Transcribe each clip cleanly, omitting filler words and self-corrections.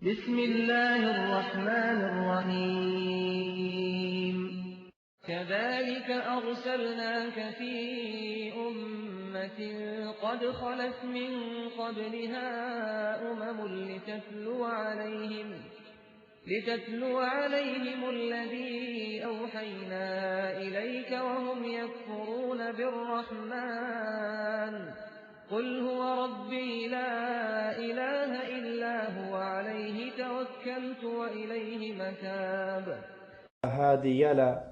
بسم الله الرحمن الرحيم كذلك أرسلناك في أمة قد خلت من قبلها لتتلو عليهم الذي أوحينا إليك وهم يكفرون بالرحمن قل هو ربي لا إله إلا هو عليه توكلت وإليه متاب هادي له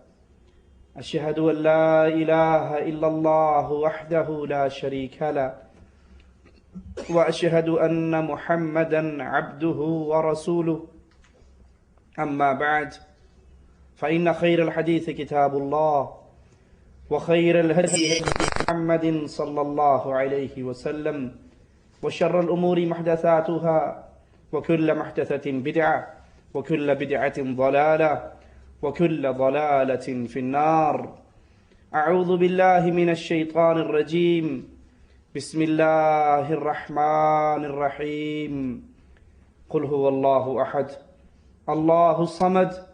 أشهد أن لا إله إلا الله وحده لا شريك له وأشهد أن محمدا عبده ورسوله أما بعد فإن خير الحديث كتاب الله وخير الهدي محمد صلى الله عليه وسلم وشر الأمور محدثاتها وكل محدثة بدعة وكل بدعة ضلالة وكل ضلالة في النار أعوذ بالله من الشيطان الرجيم بسم الله الرحمن الرحيم قل هو الله أحد الله الصمد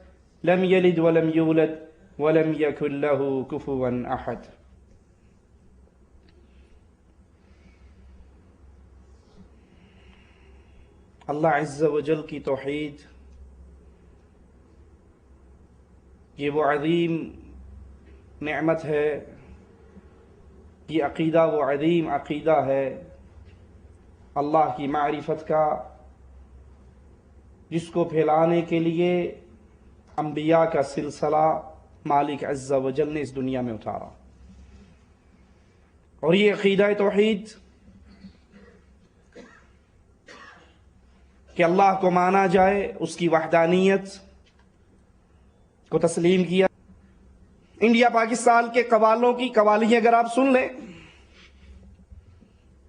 لم يلد ولم يولد ولم يكن له كفوا أحد اللہ عز و جل کی توحید یہ وہ عظیم نعمت ہے، یہ عقیدہ وہ عظیم عقیدہ ہے اللہ کی معرفت کا، جس کو پھیلانے کے لیے انبیاء کا سلسلہ مالک عز و جل نے اس دنیا میں اتارا۔ اور یہ عقیدہ توحید کہ اللہ کو مانا جائے، اس کی وحدانیت کو تسلیم کیا۔ انڈیا پاکستان کے قوالوں کی قوالی اگر آپ سن لیں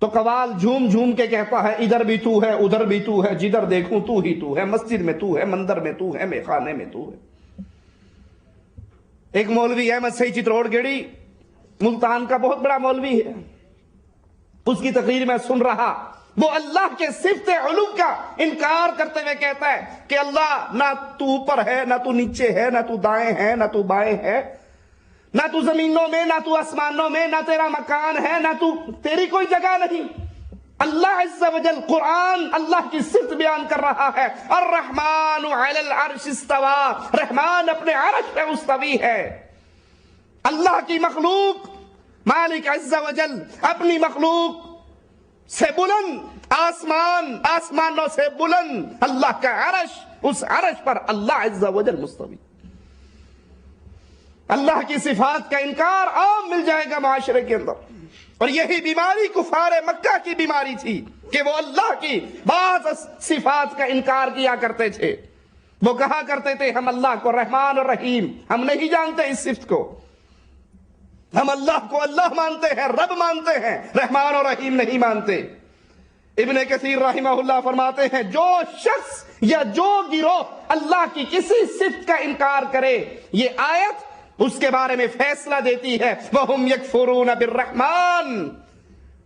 تو قوال جھوم جھوم کے کہتا ہے ادھر بھی تو ہے، ادھر بھی تو ہے، جدھر دیکھوں تو ہی تو ہے، مسجد میں تو ہے، مندر میں تو ہے، میخانے میں تو ہے۔ ایک مولوی احمد سعید چتروڑ گیڑی ملتان کا بہت بڑا مولوی ہے، اس کی تقریر میں سن رہا، وہ اللہ کے صفت علو کا انکار کرتے ہوئے کہتا ہے کہ اللہ نہ تو اوپر ہے، نہ تو نیچے ہے، نہ تو دائیں ہے، نہ تو بائیں ہے، نہ تو زمینوں میں، نہ تو آسمانوں میں، نہ تیرا مکان ہے، نہ تو تیری کوئی جگہ نہیں۔ اللہ عز و جل قرآن اللہ کی صفت بیان کر رہا ہے، الرحمن علی العرش استوى، رحمان اپنے عرش پہ مستوی ہے۔ اللہ کی مخلوق مالک عز و جل اپنی مخلوق سے بلند، آسمانوں سے بلند اللہ کا عرش، اس عرش پر اللہ عز و جل مستوی۔ اللہ کی صفات کا انکار عام مل جائے گا معاشرے کے اندر، اور یہی بیماری کفار مکہ کی بیماری تھی کہ وہ اللہ کی بعض صفات کا انکار کیا کرتے تھے۔ وہ کہا کرتے تھے ہم اللہ کو رحمان اور رحیم، ہم نہیں جانتے اس صفت کو، ہم اللہ کو اللہ مانتے ہیں، رب مانتے ہیں، رحمان اور رحیم نہیں مانتے۔ ابن کثیر رحمہ اللہ فرماتے ہیں جو شخص یا جو گروہ اللہ کی کسی صفت کا انکار کرے، یہ آیت اس کے بارے میں فیصلہ دیتی ہے وَهُمْ يَكْفُرُونَ بِالرَّحْمَانِ،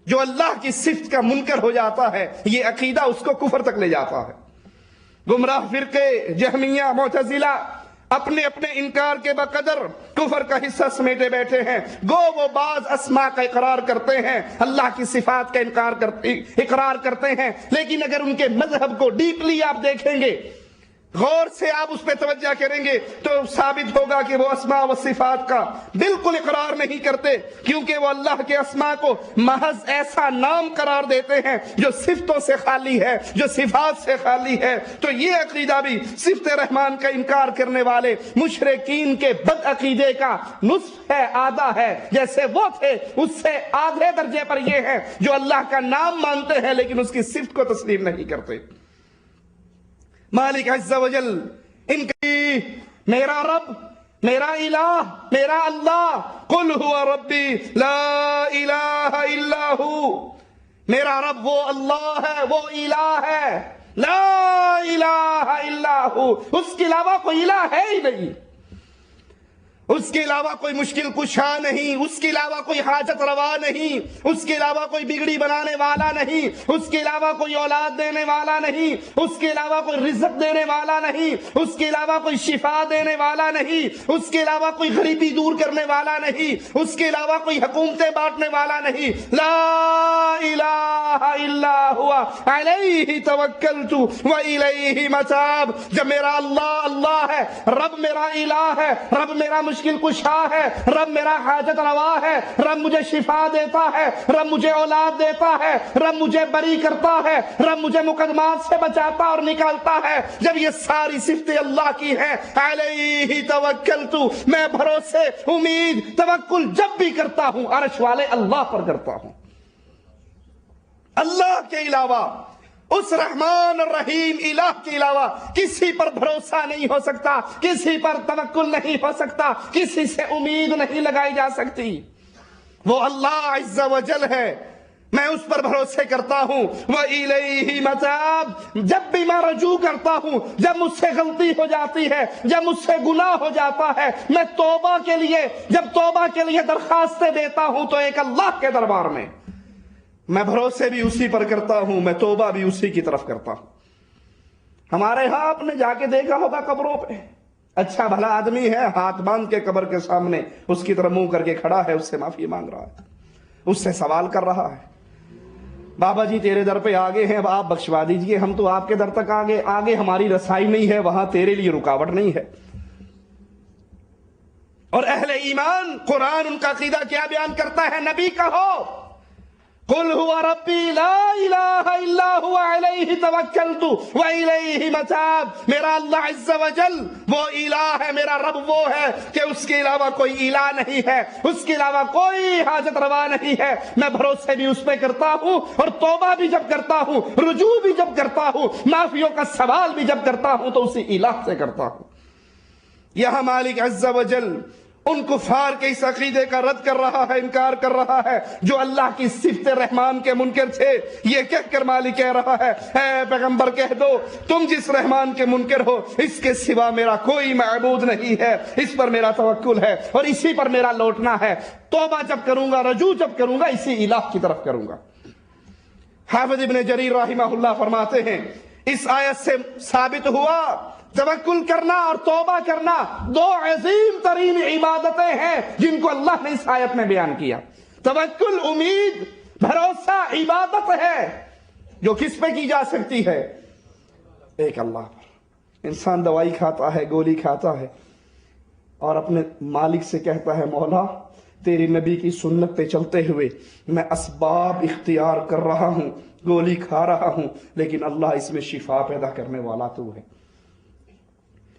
جو اللہ کی صفت کا منکر ہو جاتا ہے یہ عقیدہ اس کو کفر تک لے جاتا ہے۔ گمراہ فرقے جہمیہ معتزلہ اپنے اپنے انکار کے بقدر کفر کا حصہ سمیٹے بیٹھے ہیں۔ گو وہ بعض اسماء کا اقرار کرتے ہیں، اللہ کی صفات کا اقرار کرتے ہیں، لیکن اگر ان کے مذہب کو ڈیپلی آپ دیکھیں گے، غور سے آپ اس پہ توجہ کریں گے تو ثابت ہوگا کہ وہ اسماء و صفات کا بالکل اقرار نہیں کرتے، کیونکہ وہ اللہ کے اسماء کو محض ایسا نام قرار دیتے ہیں جو صفتوں سے خالی ہے، جو صفات سے خالی ہے۔ تو یہ عقیدہ بھی صفت رحمان کا انکار کرنے والے مشرکین کے بد عقیدے کا نصف ہے، آدھا ہے، جیسے وہ تھے اس سے آدھے درجے پر یہ ہے جو اللہ کا نام مانتے ہیں لیکن اس کی صفت کو تسلیم نہیں کرتے۔ مالک عز و جل ان کی میرا رب، میرا الہ، میرا اللہ، قل هو ربی لا الہ الا ہو، میرا رب وہ اللہ ہے، وہ الہ ہے لا الہ الا ہو، اس کے علاوہ کوئی الہ ہے ہی نہیں، اس کے علاوہ کوئی مشکل کشا نہیں، اس کے علاوہ کوئی حاجت روا نہیں، اس کے علاوہ کوئی بگڑی بنانے والا نہیں، اس کے علاوہ کوئی اولاد دینے والا نہیں، اس کے علاوہ کوئی رزق دینے والا نہیں، اس کے علاوہ کوئی شفا دینے والا نہیں، اس کے علاوہ کوئی غریبی دور کرنے والا نہیں، اس کے علاوہ کوئی حکومتیں بانٹنے والا نہیں۔ لا الہ الا ہوا علیہ توکلت والیہ متاب۔ جب میرا اللہ اللہ ہے، رب میرا الہ ہے، رب میرا مشکل کشا ہے، رب میرا حاجت روا ہے، رب مجھے شفا دیتا ہے، رب مجھے اولاد دیتا ہے، رب مجھے بری کرتا ہے، رب مجھے مقدمات سے بچاتا اور نکالتا ہے، جب یہ ساری صفتیں اللہ کی ہیں، علیہ توکلت، میں بھروسے، امید، توکل جب بھی کرتا ہوں عرش والے اللہ پر کرتا ہوں۔ اللہ کے علاوہ، اس رحمان الرحیم الہ کے علاوہ کسی پر بھروسہ نہیں ہو سکتا، کسی پر توکل نہیں ہو سکتا، کسی سے امید نہیں لگائی جا سکتی۔ وہ اللہ عز و جل ہے، میں اس پر بھروسے کرتا ہوں۔ وَإِلَيْهِ مَتَابِ، جب بھی میں رجوع کرتا ہوں، جب مجھ سے غلطی ہو جاتی ہے، جب مجھ سے گناہ ہو جاتا ہے، میں توبہ کے لیے، جب توبہ کے لیے درخواستیں دیتا ہوں تو ایک اللہ کے دربار میں میں بھروسے بھی اسی پر کرتا ہوں، میں توبہ بھی اسی کی طرف کرتا ہوں۔ ہمارے ہاں آپ نے جا کے دیکھا ہوگا قبروں پہ، اچھا بھلا آدمی ہے، ہاتھ باندھ کے قبر کے سامنے اس کی طرف منہ کر کے کھڑا ہے، اس سے معافی مانگ رہا ہے، اس سے سوال کر رہا ہے، بابا جی تیرے در پہ آگے ہیں، اب آپ بخشوا دیجئے، ہم تو آپ کے در تک آگے ہماری رسائی نہیں ہے، وہاں تیرے لیے رکاوٹ نہیں ہے۔ اور اہل ایمان، قرآن ان کا عقیدہ کیا بیان کرتا ہے؟ نبی کہو قل هو ربی لا الہ الا هو علیہ توکلت والیہ متاب۔ میرا اللہ عز و جل وہ الہ ہے، میرا رب وہ ہے کہ اس کے علاوہ کوئی الہ نہیں ہے، اس کے علاوہ کوئی حاجت روا نہیں ہے، میں بھروسے بھی اس پہ کرتا ہوں، اور توبہ بھی جب کرتا ہوں، رجوع بھی جب کرتا ہوں، معافیوں کا سوال بھی جب کرتا ہوں تو اسی الہ سے کرتا ہوں۔ یہاں مالک عز و جل ان کفار کے اس عقیدے کا رد کر رہا ہے، انکار کر رہا ہے جو اللہ کی صفت رحمان کے منکر تھے۔ یہ کہہ کر مالک کہہ رہا ہے، اے پیغمبر کہہ دو تم جس رحمان کے منکر ہو اس کے سوا میرا کوئی معبود نہیں ہے، اس پر میرا توکل ہے اور اسی پر میرا لوٹنا ہے، توبہ جب کروں گا، رجوع جب کروں گا، اسی الہ کی طرف کروں گا۔ حافظ ابن جریر رحمہ اللہ فرماتے ہیں اس آیت سے ثابت ہوا توکل کرنا اور توبہ کرنا دو عظیم ترین عبادتیں ہیں جن کو اللہ نے اس آیت میں بیان کیا۔ توکل امید، بھروسہ عبادت ہے جو کس پہ کی جا سکتی ہے؟ ایک اللہ پر۔ انسان دوائی کھاتا ہے، گولی کھاتا ہے اور اپنے مالک سے کہتا ہے مولا تیری نبی کی سنت پہ چلتے ہوئے میں اسباب اختیار کر رہا ہوں، گولی کھا رہا ہوں، لیکن اللہ اس میں شفا پیدا کرنے والا تو ہے۔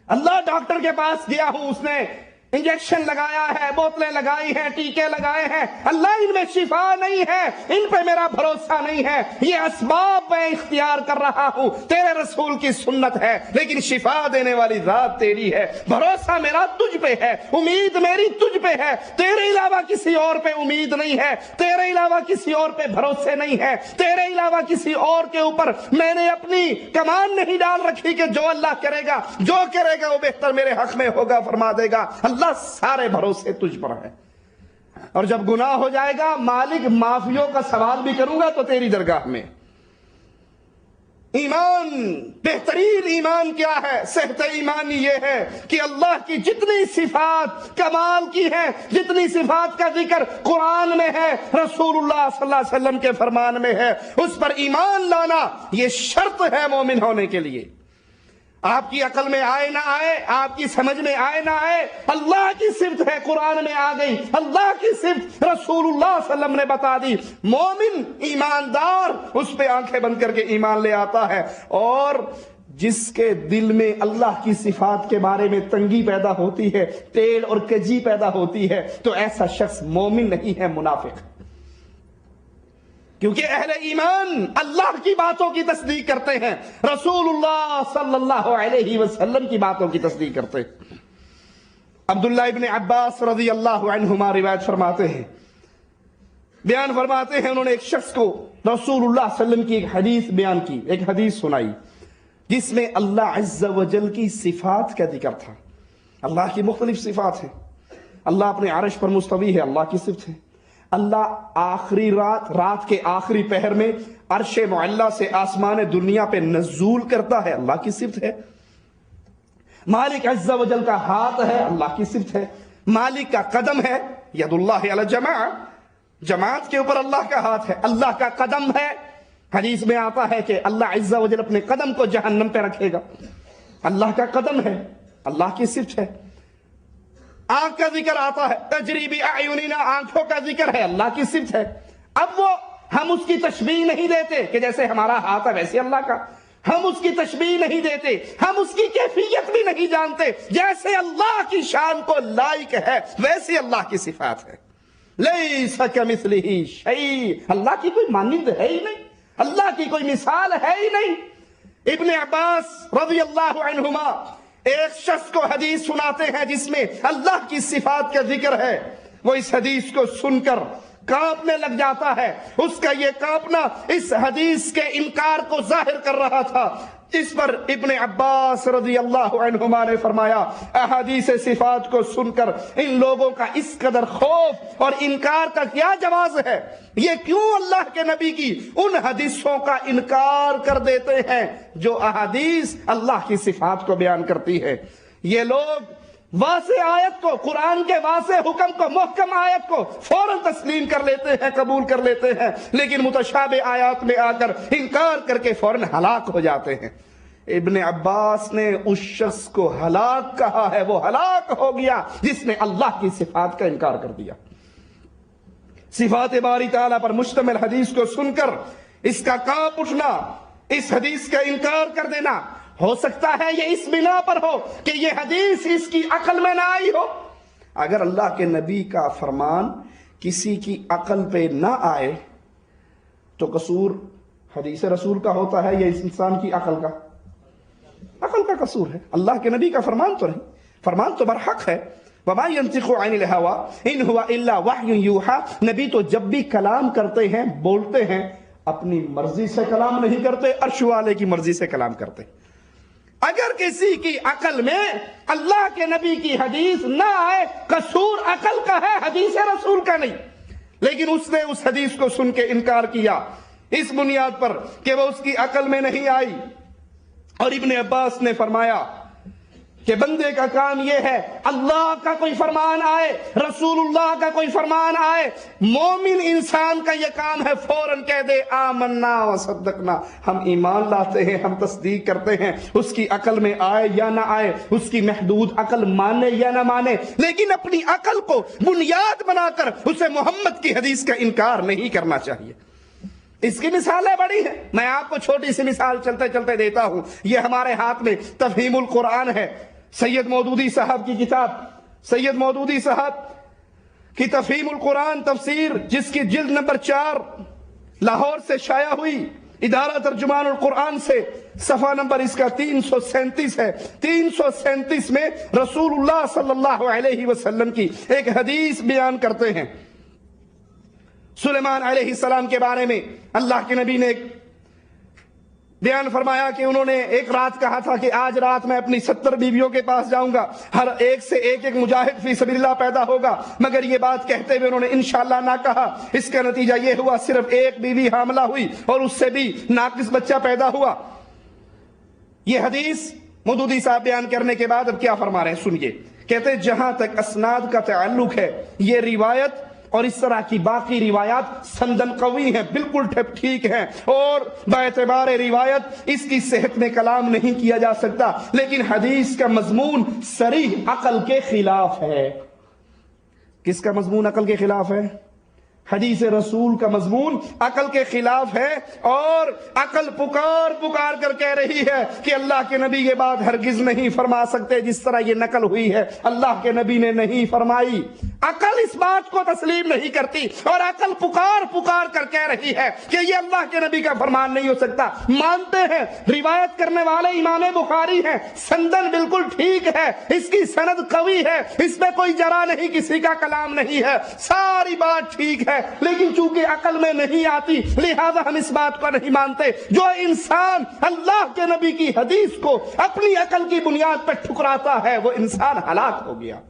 اللہ ڈاکٹر کے پاس گیا ہوں، اس نے انجیکشن لگایا ہے، بوتلیں لگائی ہیں، ٹیکے لگائے ہیں، اللہ ان میں شفا نہیں ہے، ان پہ میرا بھروسہ نہیں ہے، یہ اسباب میں اختیار کر رہا ہوں، تیرے رسول کی سنت ہے لیکن شفا دینے والی ذات تیری ہے، بھروسہ میرا تجھ پہ ہے، امید میری تجھ پہ ہے، تیرے علاوہ کسی اور پہ امید نہیں ہے، تیرے علاوہ کسی اور پہ بھروسے نہیں ہے، تیرے علاوہ کسی اور کے اوپر میں نے اپنی کمان نہیں ڈال رکھی کہ جو اللہ کرے گا، جو کرے گا وہ بہتر میرے حق میں ہوگا، فرما دے گا۔ اللہ سارے بھروسے تجھ پر ہے، اور جب گناہ ہو جائے گا مالک معافیوں کا سوال بھی کروں گا تو تیری درگاہ میں۔ ایمان، بہترین ایمان کیا ہے؟ صحت ایمانی یہ ہے کہ اللہ کی جتنی صفات کمال کی ہیں، جتنی صفات کا ذکر قرآن میں ہے، رسول اللہ صلی اللہ علیہ وسلم کے فرمان میں ہے، اس پر ایمان لانا یہ شرط ہے مومن ہونے کے لیے۔ آپ کی عقل میں آئے نہ آئے، آپ کی سمجھ میں آئے نہ آئے، اللہ کی صفت ہے، قرآن میں آ گئی، اللہ کی صفت رسول اللہ صلی اللہ علیہ وسلم نے بتا دی، مومن ایماندار اس پہ آنکھیں بند کر کے ایمان لے آتا ہے۔ اور جس کے دل میں اللہ کی صفات کے بارے میں تنگی پیدا ہوتی ہے، ٹیڑھ اور کجی پیدا ہوتی ہے، تو ایسا شخص مومن نہیں ہے، منافق ہے۔ کیونکہ اہل ایمان اللہ کی باتوں کی تصدیق کرتے ہیں، رسول اللہ صلی اللہ علیہ وسلم کی باتوں کی تصدیق کرتے ہیں۔ عبداللہ ابن عباس رضی اللہ عنہما روایت فرماتے ہیں، بیان فرماتے ہیں، انہوں نے ایک شخص کو رسول اللہ صلی اللہ علیہ وسلم کی ایک حدیث بیان کی، ایک حدیث سنائی۔ جس میں اللہ عز و جل کی صفات کا ذکر تھا. اللہ کی مختلف صفات ہیں. اللہ اپنے عرش پر مستوی ہے، اللہ کی صفت ہے. اللہ آخری رات کے آخری پہر میں عرش معلی سے آسمان دنیا پہ نزول کرتا ہے، اللہ کی صفت ہے. مالک عز و جل کا ہاتھ ہے، اللہ کی صفت ہے. مالک کا قدم ہے، ید اللہ علی الجماع، جماعت کے اوپر اللہ کا ہاتھ ہے. اللہ کا قدم ہے، حدیث میں آتا ہے کہ اللہ عز و جل اپنے قدم کو جہنم پہ رکھے گا. اللہ کا قدم ہے، اللہ کی صفت ہے. آنکھ کا ذکر آتا ہے، تجری باعیننا، آنکھوں کا ذکر ہے، اللہ کی صفت ہے. اب وہ ہم اس کی تشبیہ نہیں دیتے کہ جیسے ہمارا ہاتھ ہے ویسے اللہ کا، ہم اس کی تشبیہ نہیں دیتے، ہم اس کی کیفیت بھی نہیں جانتے. جیسے اللہ کی شان کو لائق ہے ویسے اللہ کی صفات ہے. لیس کمثلہ شیء، اللہ کی کوئی مانند ہے ہی نہیں، اللہ کی کوئی مثال ہے ہی نہیں. ابن عباس رضی اللہ عنہما ایک شخص کو حدیث سناتے ہیں جس میں اللہ کی صفات کا ذکر ہے. وہ اس حدیث کو سن کر کانپنے لگ جاتا ہے. اس کا یہ کانپنا اس حدیث کے انکار کو ظاہر کر رہا تھا. اس پر ابن عباس رضی اللہ عنہما نے فرمایا، احادیث صفات کو سن کر ان لوگوں کا اس قدر خوف اور انکار کا کیا جواز ہے؟ یہ کیوں اللہ کے نبی کی ان حدیثوں کا انکار کر دیتے ہیں جو احادیث اللہ کی صفات کو بیان کرتی ہے؟ یہ لوگ واضح آیت کو، قرآن کے واضح حکم کو، محکم آیت کو فوراً تسلیم کر لیتے ہیں، قبول کر لیتے ہیں، لیکن متشابہ آیات میں آ کر انکار کر کے فوراً ہلاک ہو جاتے ہیں. ابن عباس نے اس شخص کو ہلاک کہا ہے، وہ ہلاک ہو گیا جس نے اللہ کی صفات کا انکار کر دیا. صفات باری تعالیٰ پر مشتمل حدیث کو سن کر اس کا کانپ اٹھنا، اس حدیث کا انکار کر دینا، ہو سکتا ہے یہ اس بنا پر ہو کہ یہ حدیث اس کی عقل میں نہ آئی ہو. اگر اللہ کے نبی کا فرمان کسی کی عقل پہ نہ آئے تو قصور حدیث رسول کا ہوتا ہے یا اس انسان کی عقل کا؟ عقل کا قصور ہے. اللہ کے نبی کا فرمان تو نہیں، فرمان تو برحق ہے. وما ينطق عن الهوى ان هو الا وحی یوحى. نبی تو جب بھی کلام کرتے ہیں، بولتے ہیں، اپنی مرضی سے کلام نہیں کرتے، عرش والے کی مرضی سے کلام کرتے. اگر کسی کی عقل میں اللہ کے نبی کی حدیث نہ آئے، قصور عقل کا ہے، حدیث رسول کا نہیں. لیکن اس نے اس حدیث کو سن کے انکار کیا اس بنیاد پر کہ وہ اس کی عقل میں نہیں آئی. اور ابن عباس نے فرمایا کہ بندے کا کام یہ ہے، اللہ کا کوئی فرمان آئے، رسول اللہ کا کوئی فرمان آئے، مومن انسان کا یہ کام ہے فوراً کہہ دے آمنا و صدقنا، ہم ایمان لاتے ہیں، ہم تصدیق کرتے ہیں، اس کی عقل میں آئے یا نہ آئے، اس کی محدود عقل مانے یا نہ مانے، لیکن اپنی عقل کو بنیاد بنا کر اسے محمد کی حدیث کا انکار نہیں کرنا چاہیے. اس کی مثالیں بڑی ہیں، میں آپ کو چھوٹی سی مثال چلتے چلتے دیتا ہوں. یہ ہمارے ہاتھ میں تفہیم القرآن ہے، سید مودودی صاحب کی کتاب، سید مودودی صاحب کی تفہیم القرآن تفسیر، جس کی جلد نمبر 4 لاہور سے شائع ہوئی، ادارہ ترجمان القرآن سے، صفحہ نمبر اس کا 337 ہے. 337 میں رسول اللہ صلی اللہ علیہ وسلم کی ایک حدیث بیان کرتے ہیں. سلیمان علیہ السلام کے بارے میں اللہ کے نبی نے ایک بیان فرمایا کہ انہوں نے ایک رات کہا تھا کہ آج رات میں اپنی 70 بیویوں کے پاس جاؤں گا، ہر ایک سے ایک ایک مجاہد فی سبیل اللہ پیدا ہوگا. مگر یہ بات کہتے ہوئے انہوں نے انشاءاللہ نہ کہا. اس کا نتیجہ یہ ہوا صرف ایک بیوی حاملہ ہوئی اور اس سے بھی ناقص بچہ پیدا ہوا. یہ حدیث مودودی صاحب بیان کرنے کے بعد اب کیا فرما رہے ہیں سنیے. کہتے جہاں تک اسناد کا تعلق ہے، یہ روایت اور اس طرح کی باقی روایات سندن قوی ہیں، بالکل ٹھیک ہیں، اور باعتبار روایت اس کی صحت میں کلام نہیں کیا جا سکتا. لیکن حدیث کا مضمون صریح عقل کے خلاف ہے. کس کا مضمون عقل کے خلاف ہے؟ حدیث رسول کا مضمون عقل کے خلاف ہے، اور عقل پکار پکار کر کہہ رہی ہے کہ اللہ کے نبی یہ بات ہرگز نہیں فرما سکتے جس طرح یہ نقل ہوئی ہے، اللہ کے نبی نے نہیں فرمائی. عقل اس بات کو تسلیم نہیں کرتی، اور عقل پکار پکار کر کہہ رہی ہے کہ یہ اللہ کے نبی کا فرمان نہیں ہو سکتا. مانتے ہیں، روایت کرنے والے امام بخاری ہیں، سندن بالکل ٹھیک ہے، اس کی سند قوی ہے، اس میں کوئی جرا نہیں، کسی کا کلام نہیں ہے، ساری بات ٹھیک ہے. ہے لیکن چونکہ عقل میں نہیں آتی لہذا ہم اس بات کو نہیں مانتے۔ جو انسان اللہ کے نبی کی حدیث کو اپنی عقل کی بنیاد پر ٹھکراتا ہے وہ انسان ہلاک ہو گیا۔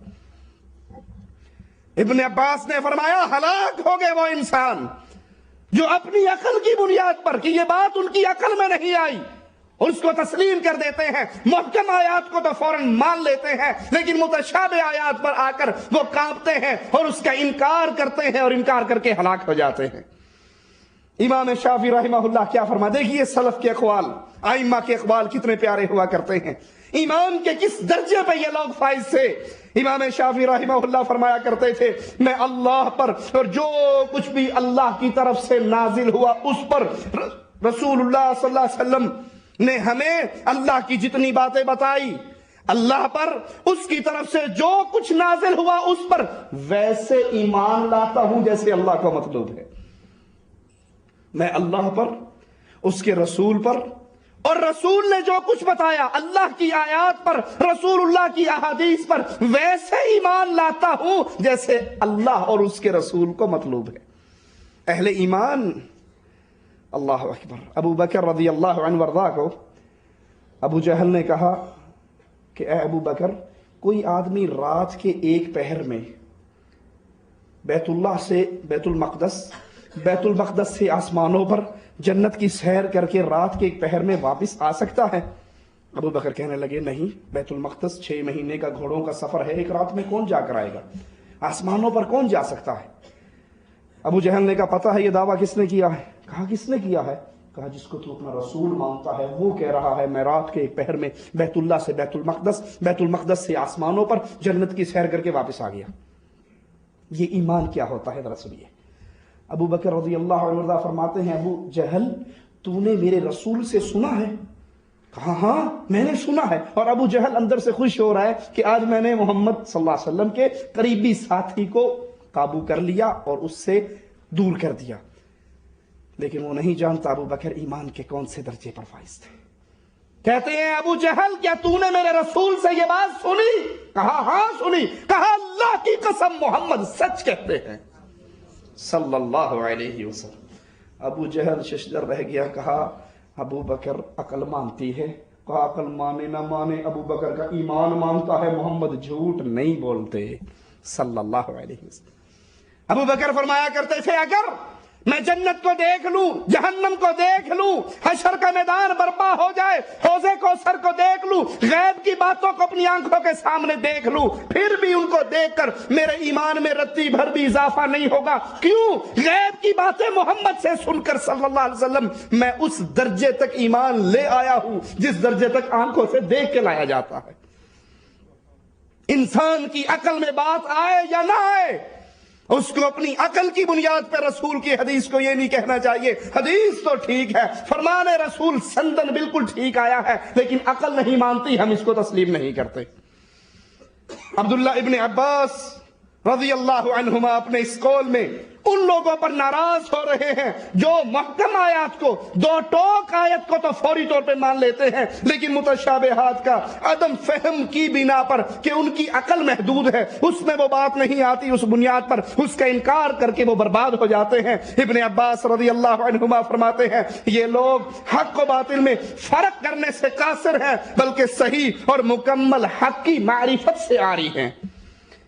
ابن عباس نے فرمایا ہلاک ہو گئے وہ انسان جو اپنی عقل کی بنیاد پر کہ یہ بات ان کی عقل میں نہیں آئی اس کو تسلیم کر دیتے ہیں، محکم آیات کو تو فوراً مان لیتے ہیں لیکن متشابہ آیات پر آ کر وہ کانپتے ہیں اور اس کا انکار کرتے ہیں اور انکار کر کے ہلاک ہو جاتے ہیں۔ امام شافعی رحمہ اللہ کیا فرما، دیکھیے سلف کے اقوال، ائمہ کے اقوال کتنے پیارے ہوا کرتے ہیں، ایمان کے کس درجے پہ یہ لوگ فائز تھے۔ امام شافعی رحمہ اللہ فرمایا کرتے تھے میں اللہ پر اور جو کچھ بھی اللہ کی طرف سے نازل ہوا اس پر رسول اللہ صلی اللہ علیہ وسلم نے ہمیں اللہ کی جتنی باتیں بتائی اللہ پر اس کی طرف سے جو کچھ نازل ہوا اس پر ویسے ایمان لاتا ہوں جیسے اللہ کا مطلوب ہے۔ میں اللہ پر، اس کے رسول پر اور رسول نے جو کچھ بتایا اللہ کی آیات پر، رسول اللہ کی احادیث پر ویسے ایمان لاتا ہوں جیسے اللہ اور اس کے رسول کو مطلوب ہے۔ اہل ایمان، اللہ اکبر۔ ابو بکر رضی اللہ عنہ وارضاہ کو ابو جہل نے کہا کہ اے ابو بکر، کوئی آدمی رات کے ایک پہر میں بیت اللہ سے بیت المقدس سے آسمانوں پر جنت کی سیر کر کے رات کے ایک پہر میں واپس آ سکتا ہے؟ ابو بکر کہنے لگے نہیں، بیت المقدس 6 مہینے کا گھوڑوں کا سفر ہے، ایک رات میں کون جا کر آئے گا؟ آسمانوں پر کون جا سکتا ہے؟ ابو جہل نے کہا پتہ ہے یہ دعویٰ کس نے کیا ہے؟ کہا کس نے کیا ہے؟ کہا جس کو تو اپنا رسول مانتا ہے وہ کہہ رہا ہے میں رات کے ایک پہر میں بیت اللہ سے بیت المقدس سے آسمانوں پر جنت کی سیر کر کے واپس آ گیا۔ یہ ایمان کیا ہوتا ہے ذرا سنیے۔ ابو بکر رضی اللہ عنہ فرماتے ہیں ابو جہل تو نے میرے رسول سے سنا ہے؟ کہا ہاں میں نے سنا ہے۔ اور ابو جہل اندر سے خوش ہو رہا ہے کہ آج میں نے محمد صلی اللہ علیہ وسلم کے قریبی ساتھی کو قابو کر لیا اور اس سے دور کر دیا، لیکن وہ نہیں جانتا ابو بکر ایمان کے کون سے درجے پر فائز تھے۔ کہتے ہیں ابو جہل کیا تو نے میرے رسول سے یہ بات سنی؟ کہا ہاں سنی۔ کہا اللہ کی قسم محمد سچ کہتے ہیں صلی اللہ علیہ وسلم۔ ابو جہل ششدر رہ گیا، کہا ابو بکر عقل مانتی ہے؟ کہا عقل مانے نہ مانے ابو بکر کا ایمان مانتا ہے، محمد جھوٹ نہیں بولتے صلی اللہ علیہ وسلم۔ ابو بکر فرمایا کرتے تھے اگر میں جنت کو دیکھ لوں، جہنم کو دیکھ لوں، حشر کا میدان برپا ہو جائے، حوض کوثر کو دیکھ لوں، غیب کی باتوں کو اپنی آنکھوں کے سامنے دیکھ لوں، پھر بھی ان کو دیکھ کر میرے ایمان میں رتی بھر بھی اضافہ نہیں ہوگا۔ کیوں؟ غیب کی باتیں محمد سے سن کر صلی اللہ علیہ وسلم میں اس درجے تک ایمان لے آیا ہوں جس درجے تک آنکھوں سے دیکھ کے لایا جاتا ہے۔ انسان کی عقل میں بات آئے یا نہ آئے، اس کو اپنی عقل کی بنیاد پہ رسول کی حدیث کو یہ نہیں کہنا چاہیے حدیث تو ٹھیک ہے، فرمان رسول سندن بالکل ٹھیک آیا ہے، لیکن عقل نہیں مانتی، ہم اس کو تسلیم نہیں کرتے۔ عبداللہ ابن عباس رضی اللہ عنہما اپنے اس قول میں ان لوگوں پر ناراض ہو رہے ہیں جو محکم آیات کو، دو ٹوک آیت کو تو فوری طور پہ مان لیتے ہیں لیکن متشابہات کا عدم فہم کی بنا پر کہ ان کی عقل محدود ہے، اس میں وہ بات نہیں آتی، اس بنیاد پر اس کا انکار کر کے وہ برباد ہو جاتے ہیں۔ ابن عباس رضی اللہ عنہما فرماتے ہیں یہ لوگ حق و باطل میں فرق کرنے سے قاصر ہیں بلکہ صحیح اور مکمل حق کی معرفت سے عاری ہیں۔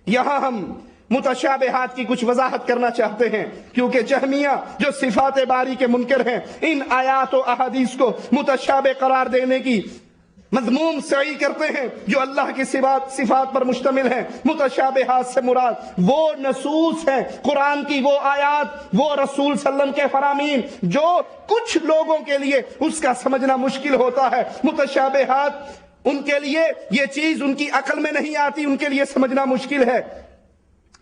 یہاں ہم متشابہات کی کچھ وضاحت کرنا چاہتے ہیں کیونکہ جہمیہ جو صفات باری کے منکر ہیں ان آیات و احادیث کو متشابہ قرار دینے کی مذموم سعی کرتے ہیں جو اللہ کی صفات پر مشتمل ہیں۔ متشابہات سے مراد وہ نصوص ہیں، قرآن کی وہ آیات، وہ رسول صلی اللہ علیہ وسلم کے فرامین جو کچھ لوگوں کے لیے اس کا سمجھنا مشکل ہوتا ہے۔ متشابہات ان کے لیے یہ چیز ان کی عقل میں نہیں آتی، ان کے لیے سمجھنا مشکل ہے،